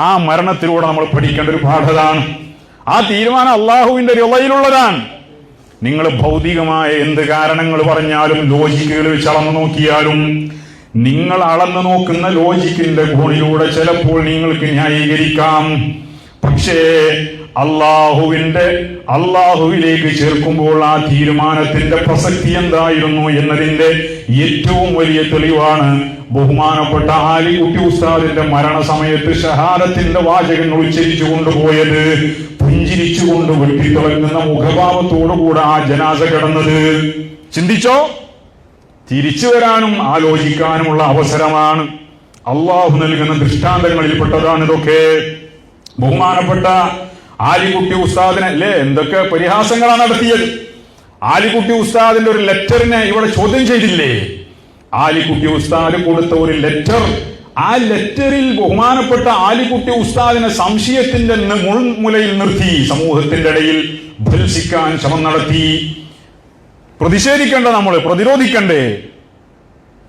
ആ മരണത്തിലൂടെ നമ്മൾ പഠിക്കേണ്ട ഒരു പാഠതാണ്. ആ തീരുമാനം അള്ളാഹുവിന്റെ റിളയിലുള്ളതാണ്. നിങ്ങൾ ഭൗതികമായ എന്ത് കാരണങ്ങൾ പറഞ്ഞാലും, ലോജിക്കുകൾ വെച്ച് അളന്നു നോക്കിയാലും, നിങ്ങൾ അളന്നു നോക്കുന്ന ലോജിക്കിന്റെ കോണിലൂടെ ചിലപ്പോൾ നിങ്ങൾക്ക് ന്യായീകരിക്കാം. പക്ഷേ അള്ളാഹുവിലേക്ക് ചേർക്കുമ്പോൾ ആ തീരുമാനത്തിന്റെ പ്രസക്തി എന്തായിരുന്നു എന്നതിന്റെ ഏറ്റവും വലിയ തെളിവാണ് ബഹുമാനപ്പെട്ട ആലിക്കുട്ടി ഉസ്താദിന്റെ മരണസമയത്ത് ഷഹാദത്തിന്റെ വാചകങ്ങൾ ഉച്ചരിച്ചു കൊണ്ടുപോയത്. പുഞ്ചിരിച്ചുകൊണ്ട് വെട്ടിത്തിളങ്ങുന്ന മുഖഭാവത്തോടുകൂടെ ആ ജനാസ കിടന്നത്. ചിന്തിച്ചോ? തിരിച്ചു വരാനും ആലോചിക്കാനുമുള്ള അവസരമാണ്. അള്ളാഹു നൽകുന്ന ദൃഷ്ടാന്തങ്ങളിൽപ്പെട്ടതാണ് ഇതൊക്കെ. ബഹുമാനപ്പെട്ട ആലിക്കുട്ടി ഉസ്താദിനെ അല്ലേ എന്തൊക്കെ പരിഹാസങ്ങളാണ് നടത്തിയത്. ആലിക്കുട്ടി ഉസ്താദിന്റെ ഒരു ലെറ്ററിനെ ഇവിടെ ചോദ്യം ചെയ്തില്ലേ? ആലിക്കുട്ടി ഉസ്താദ് കൊടുത്ത ഒരു ലെറ്റർ, ആ ലെറ്ററിൽ ബഹുമാനപ്പെട്ട ആലിക്കുട്ടി ഉസ്താദിനെ സംശയത്തിന്റെ മുൾമുലയിൽ നിർത്തി സമൂഹത്തിന്റെ ഇടയിൽ ഭത്സിക്കാൻ ശ്രമം നടത്തി. പ്രതിഷേധിക്കേണ്ട, നമ്മൾ പ്രതിരോധിക്കണ്ടേ?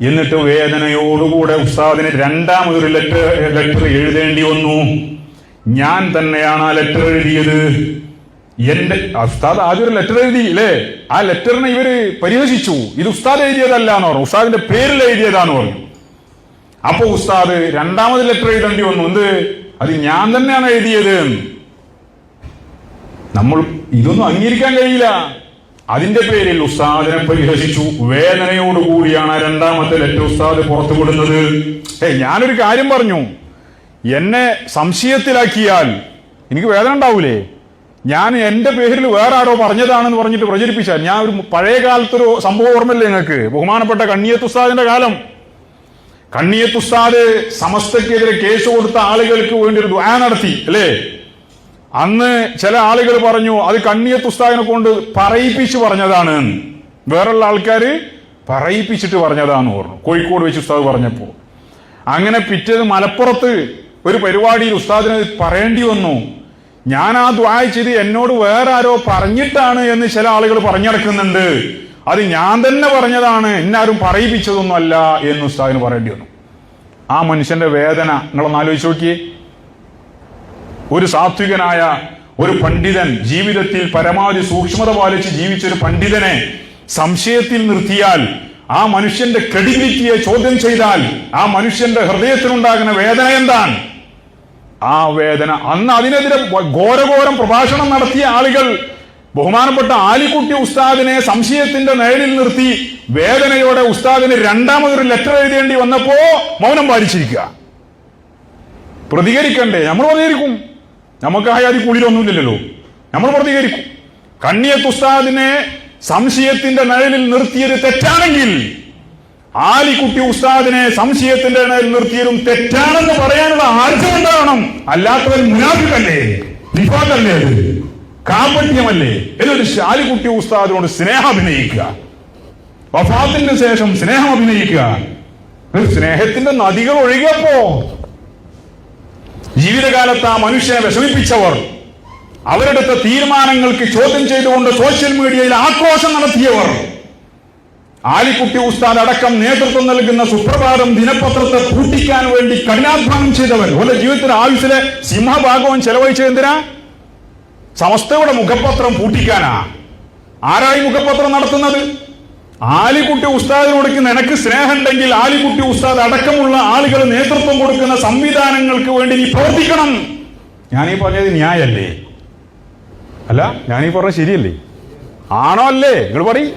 എന്നിട്ട് വേദനയോടുകൂടെ ഉസ്താദിന് രണ്ടാമതൊരു ലെറ്റർ എഴുതേണ്ടി വന്നു. ഞാൻ തന്നെയാണ് ആ ലെറ്റർ എഴുതിയത്. എന്റെ ഉസ്താദ് ആദ്യം ഒരു ലെറ്റർ എഴുതി അല്ലേ, ആ ലെറ്ററിനെ ഇവര് പരിഹസിച്ചു. ഇത് ഉസ്താദ് എഴുതിയതല്ല എന്ന് പറഞ്ഞു, ഉസ്താദിന്റെ പേരിൽ എഴുതിയതാന്ന് പറഞ്ഞു. അപ്പൊ ഉസ്താദ് രണ്ടാമത് ലെറ്റർ എഴുതേണ്ടി വന്നു. എന്ത്? അത് ഞാൻ തന്നെയാണ് എഴുതിയത്. നമ്മൾ ഇതൊന്നും അംഗീകരിക്കാൻ കഴിയില്ല. അതിന്റെ പേരിൽ ഉസ്താദിനെ പരിഹസിച്ചു. വേദനയോടുകൂടിയാണ് രണ്ടാമത്തെ ലെറ്റർ ഉസ്താദ് പുറത്തുവിടുന്നത്. ഞാനൊരു കാര്യം പറഞ്ഞു, എന്നെ സംശയത്തിലാക്കിയാൽ എനിക്ക് വേദന ഉണ്ടാവൂലേ? ഞാൻ എൻ്റെ പേരിൽ വേറെ ആരോ പറഞ്ഞതാണെന്ന് പറഞ്ഞിട്ട് പ്രചരിപ്പിച്ചാൽ, ഞാൻ ഒരു പഴയ കാലത്തൊരു സംഭവം ഓർമ്മയില്ലേ നിങ്ങൾക്ക്? ബഹുമാനപ്പെട്ട കണ്ണിയത്ത് ഉസ്താദിന്റെ കാലം. കണ്ണിയത്ത് ഉസ്താദ് സമസ്തക്കെതിരെ കേസ് കൊടുത്ത ആളുകൾക്ക് വേണ്ടി ഒരു ദുആ നടത്തി അല്ലേ? അന്ന് ചില ആളുകൾ പറഞ്ഞു അത് കണ്ണിയത്ത് ഉസ്താദിനെ കൊണ്ട് പറയിപ്പിച്ച് പറഞ്ഞതാണ്, വേറുള്ള ആൾക്കാര് പറയിപ്പിച്ചിട്ട് പറഞ്ഞതാന്ന് പറഞ്ഞു. കോഴിക്കോട് വെച്ച് ഉസ്താദ് പറഞ്ഞപ്പോ അങ്ങനെ പിറ്റേന്ന് മലപ്പുറത്ത് ഒരു പരിപാടിയിൽ ഉസ്താദിന് പറയേണ്ടി വന്നു. ഞാൻ ആ ദുആ ചെയ്ത് എന്നോട് വേറെ ആരോ പറഞ്ഞിട്ടാണ് എന്ന് ചില ആളുകൾ പറഞ്ഞിടക്കുന്നുണ്ട്, അത് ഞാൻ തന്നെ പറഞ്ഞതാണ്, എന്നാരും പറയിപ്പിച്ചതൊന്നും അല്ല എന്ന് ഉസ്താദിന് പറയേണ്ടി വന്നു. ആ മനുഷ്യന്റെ വേദന നിങ്ങളൊന്ന് ആലോചിച്ച് നോക്കിയേ. ഒരു സാത്വികനായ ഒരു പണ്ഡിതൻ, ജീവിതത്തിൽ പരമാവധി സൂക്ഷ്മത പാലിച്ച് ജീവിച്ചൊരു പണ്ഡിതനെ സംശയത്തിൽ നിർത്തിയാൽ, ആ മനുഷ്യന്റെ ക്രെഡിബിലിറ്റിയെ ചോദ്യം ചെയ്താൽ, ആ മനുഷ്യന്റെ ഹൃദയത്തിനുണ്ടാകുന്ന വേദന എന്താണ്? ആ വേദന അന്ന് അതിനെതിരെ ഘോരഘോരം പ്രഭാഷണം നടത്തിയ ആളുകൾ ബഹുമാനപ്പെട്ട ആലിക്കുട്ടി ഉസ്താദിനെ സംശയത്തിന്റെ നിഴലിൽ നിർത്തി വേദനയോടെ ഉസ്താദിന് രണ്ടാമതൊരു ലെറ്റർ എഴുതേണ്ടി വന്നപ്പോ മൗനം പാലിച്ചിരിക്കുക. പ്രതികരിക്കണ്ടേ? നമ്മൾ പ്രതികരിക്കും. നമുക്ക് ആയാതി കുളിരൊന്നുമില്ലല്ലോ, നമ്മൾ പ്രതികരിക്കും. കണ്ണിയത്ത് ഉസ്താദിനെ സംശയത്തിന്റെ നിഴലിൽ നിർത്തിയത് തെറ്റാണെങ്കിൽ, ആലിക്കുട്ടി ഉസ്താദിനെ സംശയത്തിന്റെ നിഴലിൽ നിർത്തിയതും തെറ്റാണെന്ന് പറയാനുള്ള ആർജവുണ്ടാകണം. അല്ലാത്തവർ മുനാഫിഖല്ലേ, നിഫാഖല്ലേ, അത് കാപട്യമല്ലേ? എന്നൊരു ആലിക്കുട്ടി ഉസ്താദിനോട് സ്നേഹം അഭിനയിക്കുക, വഫാത്തിന്റെ ശേഷം സ്നേഹം അഭിനയിക്കുക. സ്നേഹത്തിന്റെ നദികൾ ഒഴുകിയപ്പോ ജീവിതകാലത്ത് ആ മനുഷ്യനെ വിഷമിപ്പിച്ചവർ, അവരെടുത്ത തീരുമാനങ്ങൾക്ക് ചോദ്യം ചെയ്തുകൊണ്ട് സോഷ്യൽ മീഡിയയിൽ ആക്രോശം നടത്തിയവർ, ആലിക്കുട്ടി ഉസ്താദ് അടക്കം നേതൃത്വം നൽകുന്ന സുപ്രഭാതം ദിനപത്രത്തെ പൂട്ടിക്കാൻ വേണ്ടി കഠിനാധ്വാനം ചെയ്തവർ, അവരുടെ ജീവിതത്തിലെ ആയുസ്സിലെ സിംഹഭാഗവും ചെലവഴിച്ചത് എന്തിനാ? സമസ്തയുടെ മുഖപത്രം പൂട്ടിക്കാനാ. ആരായി മുഖപത്രം നടത്തുന്നത്? ആലിക്കുട്ടി ഉസ്താദിനോട് നിനക്ക് സ്നേഹമുണ്ടെങ്കിൽ ആലിക്കുട്ടി ഉസ്താദ് അടക്കമുള്ള ആളുകൾ നേതൃത്വം കൊടുക്കുന്ന സംവിധാനങ്ങൾക്ക് വേണ്ടി നീ പ്രവർത്തിക്കണം. ഞാനീ പറഞ്ഞത് ന്യായല്ലേ? അല്ല, ഞാനീ പറഞ്ഞത് ശരിയല്ലേ? ആണോ അല്ലേ? നിങ്ങൾ പറയും.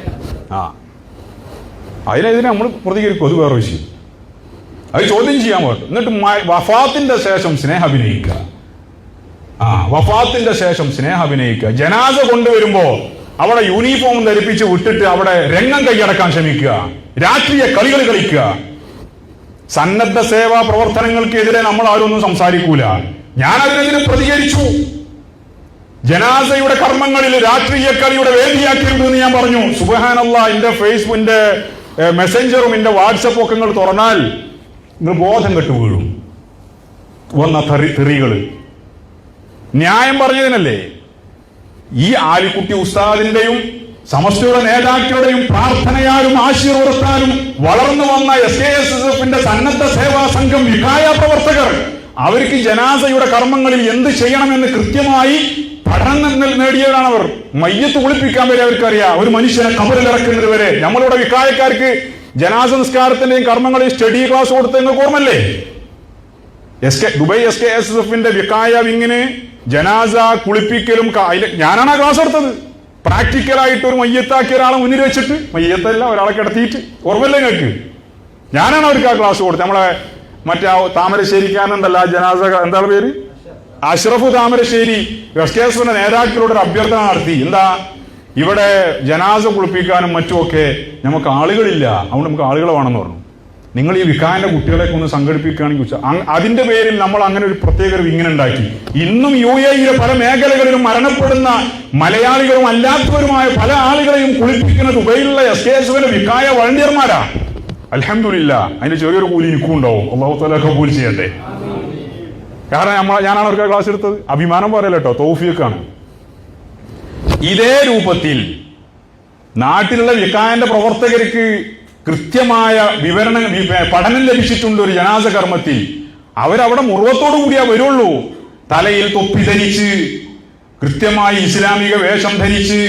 അതിനെതിരെ നമ്മൾ പ്രതികരിക്കും, അത് വേറെ വിഷയം. അത് ചോദ്യം ചെയ്യാൻ പറ്റും. എന്നിട്ട് വഫാത്തിന്റെ ശേഷം സ്നേഹം അഭിനയിക്കുക. വഫാത്തിന്റെ ശേഷം സ്നേഹം അഭിനയിക്കുക. ജനാസ കൊണ്ടുവരുമ്പോ അവിടെ യൂണിഫോം ധരിപ്പിച്ച് വിട്ടിട്ട് അവിടെ രംഗം കൈയടക്കാൻ ശ്രമിക്കുക, രാഷ്ട്രീയ കളികൾ കളിക്കുക. സന്നദ്ധ സേവാ പ്രവർത്തനങ്ങൾക്കെതിരെ നമ്മൾ ആരൊന്നും സംസാരിക്കൂല. ഞാൻ അതിനെതിരെ പ്രതികരിച്ചു. ജനാസയുടെ കർമ്മങ്ങളിൽ രാഷ്ട്രീയ കളിയുടെ വേദിയാക്കരുതെന്ന് ഞാൻ പറഞ്ഞു. സുബ്ഹാനല്ലാഹ്, എന്റെ ഫേസ്ബുക്കിന്റെ മെസ്സഞ്ചറും എന്റെ വാട്സപ്പ് ഒക്കെ നിങ്ങൾ തുറന്നാൽ നിങ്ങൾ ബോധം കെട്ടു വീഴും. വന്ന തെറികള് ന്യായം പറഞ്ഞതിനല്ലേ? ഈ ആലിക്കുട്ടി ഉസ്താദിന്റെയും സമസ്തയുടെ നേതാക്കളുടെയും പ്രാർത്ഥനയാലും ആശീർവാദത്താലും വളർന്നു വന്ന SKSSF സന്നദ്ധ സേവാ സംഘം വികായ പ്രവർത്തകർ, അവർക്ക് ജനാസയുടെ കർമ്മങ്ങളിൽ എന്ത് ചെയ്യണമെന്ന് കൃത്യമായി പഠനം നേടിയവരാണ് അവർ. മയ്യത്ത് കുളിപ്പിക്കാൻ വരെ അവർക്കറിയാം. ഒരു മനുഷ്യനെ കബറിൽ ഇറക്കുന്നത് വരെ. നമ്മളിവിടെ വികായക്കാർക്ക് ജനാസ നിസ്കാരത്തിന്റെയും കർമ്മങ്ങളിൽ സ്റ്റഡി ക്ലാസ് കൊടുത്ത നിങ്ങൾക്ക് ഓർമ്മല്ലേ? ദുബൈ SKSSF വികായ വിങ്ങിന് ജനാസ കുളിപ്പിക്കലും ഞാനാണ് ആ ക്ലാസ് എടുത്തത്. പ്രാക്ടിക്കലായിട്ട് ഒരു മയ്യത്താക്കിയ ഒരാളെ മുന്നിൽ വെച്ചിട്ട്, മയ്യത്തല്ല ഒരാളെ കിടത്തിയിട്ട്, ഓർമ്മല്ലേ നിങ്ങൾക്ക്? ഞാനാണ് അവർക്ക് ആ ക്ലാസ് കൊടുത്തത്. നമ്മളെ മറ്റേ താമരശ്ശേരിക്കാരനുണ്ടല്ലോ, ആ ജനാസ എന്താണ് പേര്, അഷ്റഫ് താമരശ്ശേരി, SKSSF നേതാക്കളോട് ഒരു അഭ്യർത്ഥന നടത്തി. എന്താ, ഇവിടെ ജനാസ കുളിപ്പിക്കാനും മറ്റുമൊക്കെ നമുക്ക് ആളുകളില്ല, അതുകൊണ്ട് നമുക്ക് ആളുകളെ വേണമെന്ന് പറഞ്ഞു. നിങ്ങൾ ഈ വികാന്റെ കുട്ടികളെ ഒന്ന് സംഘടിപ്പിക്കുകയാണെങ്കിൽ അതിന്റെ പേരിൽ നമ്മൾ അങ്ങനെ ഒരു പ്രത്യേക വിങ്ങനെ ഉണ്ടാക്കി. ഇന്നും UAE പല മേഖലകളിലും മരണപ്പെടുന്ന മലയാളികളും അല്ലാത്തവരുമായ പല ആളുകളെയും കുളിപ്പിക്കുന്ന ദുബൈയിലുള്ള SKSSF വികായ വളണ്ടിയർമാരാ. അൽഹംദുലില്ലാഹ്, അതിന്റെ ചെറിയൊരു കൂലി എനിക്കും ഉണ്ടാവും. അല്ലാഹു തആല കബൂൽ ചെയ്യട്ടെ. കാരണം ഞാനാണ് അവർക്ക് ക്ലാസ് എടുത്തത്. അഭിമാനം പറയല്ല കേട്ടോ, തൗഫീഖാണ്. ഇതേ രൂപത്തിൽ നാട്ടിലുള്ള വികായന്റെ പ്രവർത്തകർക്ക് കൃത്യമായ പഠനം ലഭിച്ചിട്ടുണ്ട്. ഒരു ജനാസ കർമ്മത്തിൽ അവരവിടെ മുറുവത്തോടു കൂടിയാ വരുള്ളൂ. തലയിൽ തൊപ്പി ധരിച്ച് കൃത്യമായി ഇസ്ലാമിക വേഷം ധരിച്ച്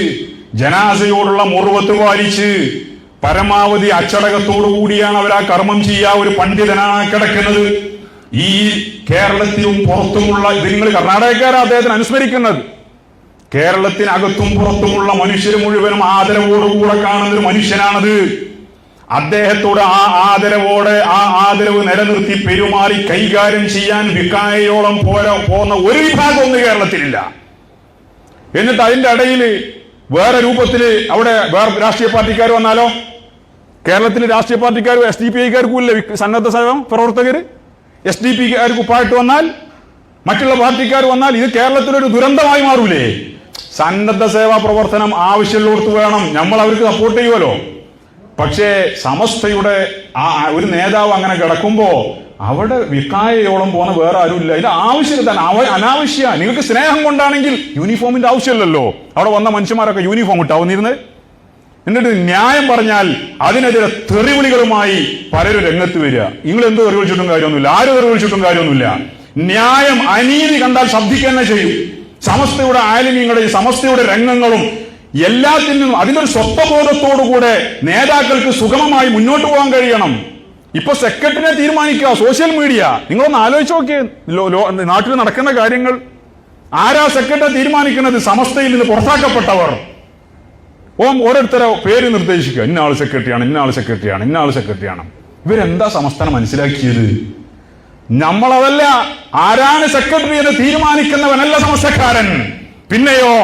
ജനാസയോടുള്ള മുറുവത്ത് പാലിച്ച് പരമാവധി അച്ചടക്കത്തോടു കൂടിയാണ് അവർ ആ കർമ്മം ചെയ്യുക. ഒരു പണ്ഡിതനാണ് കിടക്കുന്നത്. ഈ കേരളത്തിലും പുറത്തുമുള്ള, ഇത് നിങ്ങൾ കർണാടകക്കാരാണ് അദ്ദേഹത്തിന് അനുസ്മരിക്കുന്നത്, കേരളത്തിനകത്തും പുറത്തുമുള്ള മനുഷ്യർ മുഴുവനും ആദരവോടുകൂടെ കാണുന്ന ഒരു മനുഷ്യനാണത്. അദ്ദേഹത്തോട് ആ ആദരവ് നിലനിർത്തി പെരുമാറി കൈകാര്യം ചെയ്യാൻ വികായയോളം പോകുന്ന ഒരു വിഭാഗം ഒന്നും കേരളത്തിലില്ല. എന്നിട്ട് അതിന്റെ ഇടയിൽ വേറെ രൂപത്തില് അവിടെ വേറെ രാഷ്ട്രീയ പാർട്ടിക്കാർ വന്നാലോ? കേരളത്തിലെ രാഷ്ട്രീയ പാർട്ടിക്കാരും SDP-കാർക്കും ഇല്ല സന്നദ്ധ സേവ പ്രവർത്തകര്. SDP-കാർക്ക് പാട്ട് വന്നാൽ, മറ്റുള്ള പാർട്ടിക്കാർ വന്നാൽ ഇത് കേരളത്തിലൊരു ദുരന്തമായി മാറൂലേ? സന്നദ്ധ സേവാ പ്രവർത്തനം ആവശ്യമുള്ളടത്ത് വേണം, നമ്മൾ അവർക്ക് സപ്പോർട്ട് ചെയ്യുമല്ലോ. പക്ഷേ സമസ്തയുടെ ഒരു നേതാവ് അങ്ങനെ കിടക്കുമ്പോ അവിടെ വികായയോളം പോകുന്ന വേറെ ആരുമില്ല. ഇത് ആവശ്യമില്ല, അനാവശ്യ. നിങ്ങൾക്ക് സ്നേഹം കൊണ്ടാണെങ്കിൽ യൂണിഫോമിന്റെ ആവശ്യമില്ലല്ലോ. അവിടെ വന്ന മനുഷ്യന്മാരൊക്കെ യൂണിഫോം ഇട്ടാ വന്നിരുന്നത്. എന്നിട്ട് ന്യായം പറഞ്ഞാൽ അതിനെതിരെ തെറിവിളികളുമായി പലരും രംഗത്ത് വരിക. നിങ്ങൾ എന്ത് തെറി വിളിച്ചിട്ടും കാര്യമൊന്നുമില്ല, ആരും തെറി വിളിച്ചിട്ടും കാര്യമൊന്നുമില്ല. ന്യായം അനീതി കണ്ടാൽ ശബ്ദിക്കുക തന്നെ ചെയ്യും. സമസ്തയുടെ ആലിമ്യങ്ങളുടെ സമസ്തയുടെ രംഗങ്ങളും എല്ലാത്തിനും അതിനൊരു സ്വത്വബോധത്തോടുകൂടെ നേതാക്കൾക്ക് സുഗമമായി മുന്നോട്ട് പോകാൻ കഴിയണം. ഇപ്പൊ സെക്രട്ടറിനെ തീരുമാനിക്കുക സോഷ്യൽ മീഡിയ. നിങ്ങളൊന്ന് ആലോചിച്ച് നോക്കിയേ, നാട്ടിൽ നടക്കുന്ന കാര്യങ്ങൾ. ആരാ സെക്രട്ടറി തീരുമാനിക്കുന്നത്? സമസ്തയിൽ നിന്ന് പുറത്താക്കപ്പെട്ടവർ. ഓരോരുത്തരെ പേര് നിർദ്ദേശിക്കുക, ഇന്ന ആള് സെക്രട്ടറിയാണ്, ഇന്ന ആള് സെക്രട്ടറിയാണ്, ഇന്ന ആള് സെക്രട്ടറിയാണ്. ഇവരെന്താ സമസ്തനെ മനസ്സിലാക്കിയത്? നമ്മളതല്ല. ആരാണ് സെക്രട്ടറി എന്ന് തീരുമാനിക്കുന്നവനല്ല സമസ്തക്കാരൻ. പിന്നെയോ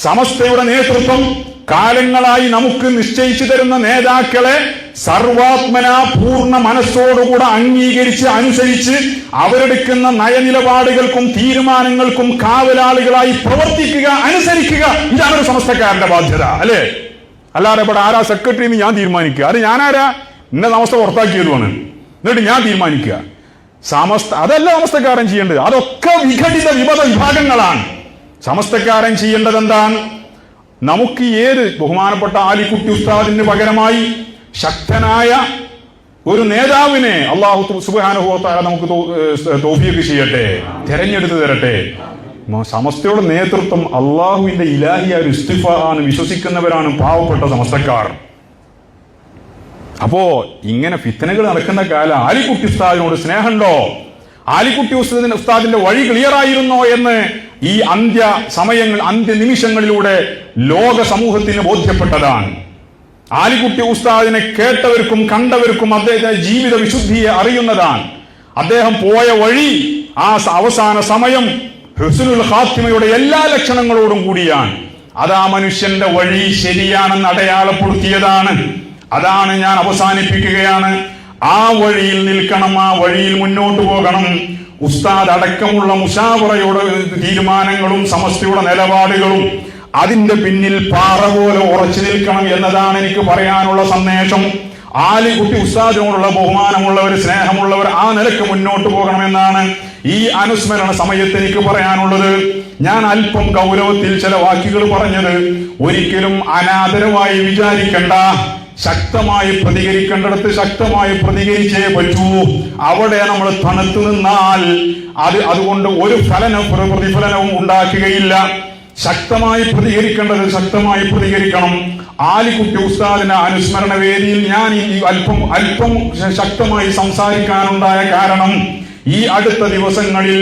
സമസ്തയുടെ നേതൃത്വം കാലങ്ങളായി നമുക്ക് നിശ്ചയിച്ചു തരുന്ന നേതാക്കളെ സർവാത്മന പൂർണ്ണ മനസ്സോടുകൂടെ അംഗീകരിച്ച് അനുസരിച്ച് അവരെടുക്കുന്ന നയനിലപാടുകൾക്കും തീരുമാനങ്ങൾക്കും കാവലാളികളായി പ്രവർത്തിക്കുക, അനുസരിക്കുക. ഇതാണ് ഒരു സമസ്തക്കാരന്റെ ബാധ്യത, അല്ലേ? അല്ലാതെ ഇവിടെ ആരാ സെക്രട്ടറി എന്ന് ഞാൻ തീരുമാനിക്കുക, അത് ഞാനാരാ? എന്നെ സമസ്ത പുറത്താക്കിയതുമാണ്, എന്നിട്ട് ഞാൻ തീരുമാനിക്കുക. അതല്ല സമസ്തക്കാരൻ ചെയ്യേണ്ടത്. അതൊക്കെ വിഘടിത വിഭാഗങ്ങളാണ്. സമസ്തക്കാരൻ ചെയ്യേണ്ടത് എന്താണ്? നമുക്ക് ബഹുമാനപ്പെട്ട ആലിക്കുട്ടി ഉസ്താദിന് പകരമായി ശക്തനായ ഒരു നേതാവിനെ അല്ലാഹു സുബ്ഹാനഹു വ തആല നമുക്ക് തൗഫീഖ് ചെയ്യട്ടെ, തെരഞ്ഞെടുത്ത് തരട്ടെ. സമസ്തയുടെ നേതൃത്വം അള്ളാഹുവിന്റെ ഇലാഹിയായ ഇസ്തിഫ ആണ്, വിശ്വസിക്കുന്നവരാണ് പാവപ്പെട്ട സമസ്തക്കാർ. അപ്പോ ഇങ്ങനെ ഫിത്തനകൾ നടക്കുന്ന കാലം ആലിക്കുട്ടി ഉസ്താദിനോട് സ്നേഹമുണ്ടോ? ആലിക്കുട്ടി ഉസ്താദിന്റെ വഴി ക്ലിയറായിരുന്നോ എന്ന് ഈ അന്ത്യ നിമിഷങ്ങളിലൂടെ ലോക സമൂഹത്തിന് ബോധ്യപ്പെട്ടതാണ്. ആലിക്കുട്ടി ഉസ്താദിനെ കേട്ടവർക്കും കണ്ടവർക്കും അദ്ദേഹത്തിന്റെ ജീവിത വിശുദ്ധിയെ അറിയുന്നതാണ്. അദ്ദേഹം പോയ വഴി, ആ അവസാന സമയം ഹുസ്നുൽ ഖാത്തിമയുടെ എല്ലാ ലക്ഷണങ്ങളോടും കൂടിയാണ്. അതാ മനുഷ്യന്റെ വഴി ശരിയാണെന്ന് അടയാളപ്പെടുത്തിയതാണ്. അതാണ് ഞാൻ അവസാനിപ്പിക്കുകയാണ്. ആ വഴിയിൽ നിൽക്കണം, ആ വഴിയിൽ മുന്നോട്ട് പോകണം. ഉസ്താദ് അടക്കമുള്ള മുശാവറയുടെ തീരുമാനങ്ങളും സമസ്തയുടെ നിലപാടുകളും അതിന്റെ പിന്നിൽ പാറ പോലെ ഉറച്ചു നിൽക്കണം എന്നതാണ് എനിക്ക് പറയാനുള്ള സന്ദേശം. ആലിക്കുട്ടി ഉസ്താദിനോടുള്ള ബഹുമാനമുള്ളവർ, സ്നേഹമുള്ളവർ ആ നിലക്ക് മുന്നോട്ട് പോകണമെന്നാണ് ഈ അനുസ്മരണ സമയത്ത് എനിക്ക് പറയാനുള്ളത്. ഞാൻ അല്പം ഗൗരവത്തിൽ ചില വാക്കുകൾ പറഞ്ഞത് ഒരിക്കലും അനാദരവായി വിചാരിക്കണ്ട. ശക്തമായി പ്രതികരിക്കേണ്ടിടത്ത് ശക്തമായി പ്രതികരിച്ചേ പറ്റൂ. അവിടെ നമ്മൾ തണുത്തു നിന്നാൽ അതുകൊണ്ട് ഒരു പ്രതിഫലനവും ഉണ്ടാക്കുകയില്ല. ശക്തമായി പ്രതികരിക്കേണ്ടത് ശക്തമായി പ്രതികരിക്കണം. ആലിക്കുട്ടി ഉസ്താദിന്റെ അനുസ്മരണ വേദിയിൽ ഞാൻ അല്പം ശക്തമായി സംസാരിക്കാനുണ്ടായ കാരണം ഈ അടുത്ത ദിവസങ്ങളിൽ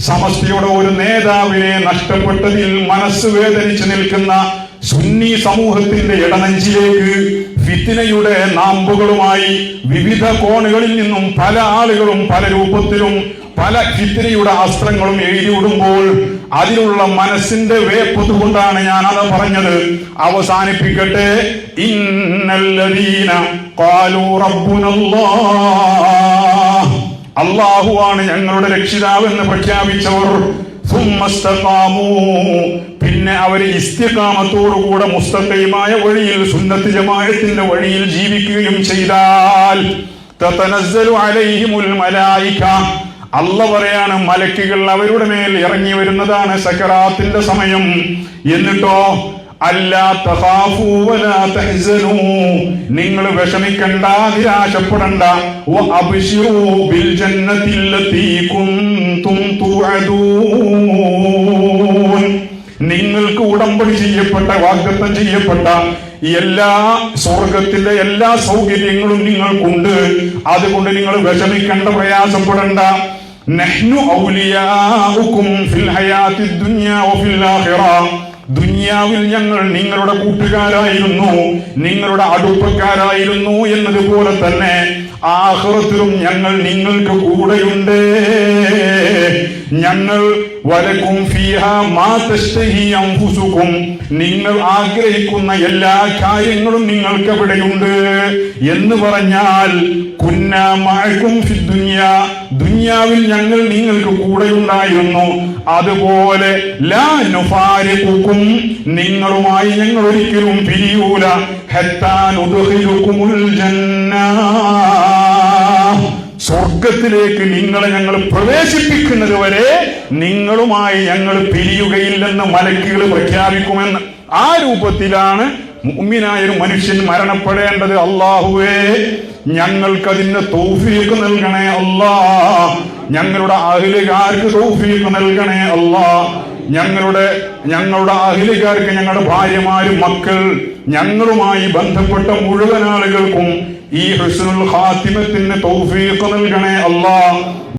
സമസ്തയുടെ ഒരു നേതാവിനെ നഷ്ടപ്പെട്ടതിൽ മനസ്സ് വേദനിച്ചു നിൽക്കുന്ന സുന്നി സമൂഹത്തിന്റെ ഇടനെഞ്ചിലേക്ക് ഫിത്നയുടെ നാമ്പുകളുമായി വിവിധ കോണുകളിൽ നിന്നും പല ആളുകളും പല രൂപത്തിലും പല ഫിത്നയുടെ അസ്ത്രങ്ങളും എഴുതിവിടുമ്പോൾ അതിലുള്ള മനസ്സിന്റെ വേപ്പത് കൊണ്ടാണ് ഞാൻ അത് പറഞ്ഞത്. അവസാനിപ്പിക്കട്ടെ. ഇന്നല്ലദീന ഖാലൂ റബ്ബുനല്ലാഹ്, അല്ലാഹുവാണ് ഞങ്ങളുടെ രക്ഷിതാവെന്ന് പ്രഖ്യാപിച്ചവർ, പിന്നെ അവര് ഇസ്തിഖാമത്തോടുകൂടെ മുസ്തഖീമായ വഴിയിൽ സുന്നത്ത് ജമാഅത്തിന്റെ വഴിയിൽ ജീവിക്കുകയും ചെയ്താൽ തതനസ്സലു അലൈഹിമുൽ മലായിക, അല്ലാഹു പറയാണ് മലക്കുകൾ അവരുടെ മേൽ ഇറങ്ങി വരുന്നതാണ് സക്കറാത്തിന്റെ സമയം. എന്നിട്ടോ അല്ലാ തഖാഫൂ വലാ തഹ്സനൂ, നിങ്ങൾ വിഷമിക്കണ്ട, നിരാശപ്പെടണ്ട. വഅബ്ശിറൂ ബിൽ ജന്നത്തില്ലതീ കുൻതും തുഅദൂൻ, നിങ്ങൾക്ക് ഉടമ്പടി ചെയ്യപ്പെട്ട വാഗ്ദത്തം ചെയ്യപ്പെട്ട എല്ലാ സ്വർഗത്തിന്റെ എല്ലാ സൗകര്യങ്ങളും നിങ്ങൾക്കുണ്ട്. അതുകൊണ്ട് നിങ്ങൾ വിഷമിക്കണ്ട, പ്രയാസപ്പെടണ്ട. നഹ്നു ഔലിയാഉകും ഫിൽ ഹയാത്തിദ് ദുനിയ വഫിൽ ആഖിറ, ദുനിയാവിൽ ഞങ്ങൾ നിങ്ങളുടെ കൂട്ടുകാരായിരുന്നു, നിങ്ങളുടെ അടുപ്പക്കാരായിരുന്നു എന്നതുപോലെ തന്നെ ആഖിറത്തിലും ഞങ്ങൾ നിങ്ങൾക്ക് കൂടെയുണ്ട്. ഞങ്ങൾ വലക്കും ഫീഹാ മാ തശ്തഹി അൻഫുസുകും, നിങ്ങൾ ആഗ്രഹിക്കുന്ന എല്ലാ കാര്യങ്ങളും നിങ്ങൾക്ക് അവിടെയുണ്ട് എന്ന് പറഞ്ഞാൽ കുന്നാ മഅകും ഫിദ്ദുനിയ, ദുനിയാവിൽ ഞങ്ങൾ നിങ്ങൾക്ക് കൂടെയുണ്ടായിരുന്നു. അതുപോലെ ലാ നുഫാരിഖുകും, നിങ്ങളുമായി ഞങ്ങൾ ഒരിക്കലും പിരിയൂല. ഹത്താ നുദ്ഖിലുകുമുൽ ജന്ന, സ്വർഗത്തിലേക്ക് നിങ്ങളെ ഞങ്ങൾ പ്രവേശിപ്പിക്കുന്നത് വരെ നിങ്ങളുമായി ഞങ്ങൾ പിരിയുകയില്ലെന്ന് മലക്കുകൾ പ്രഖ്യാപിക്കുമെന്ന്. ആ രൂപത്തിലാണ് മുഅ്മിനായ ഒരു മനുഷ്യൻ മരണപ്പെടേണ്ടത്. അല്ലാഹുവേ, ഞങ്ങൾക്കതിന് തൗഫീഖ് നൽകണേ അല്ലാ. ഞങ്ങളുടെ അഹ്ലുകാർക്ക് തൗഫീഖ് നൽകണേ അല്ലാ. ഞങ്ങളുടെ അഹ്ലുകാർക്ക്, ഞങ്ങളുടെ ഭാര്യമാരും മക്കൾ, ഞങ്ങളുമായി ബന്ധപ്പെട്ട മുഴുവൻ ആളുകൾക്കും ഈ ഹുസ്നുൽ ഖാത്തിമത്തിന് തൗഫീഖ് നൽകണേ അല്ലാ.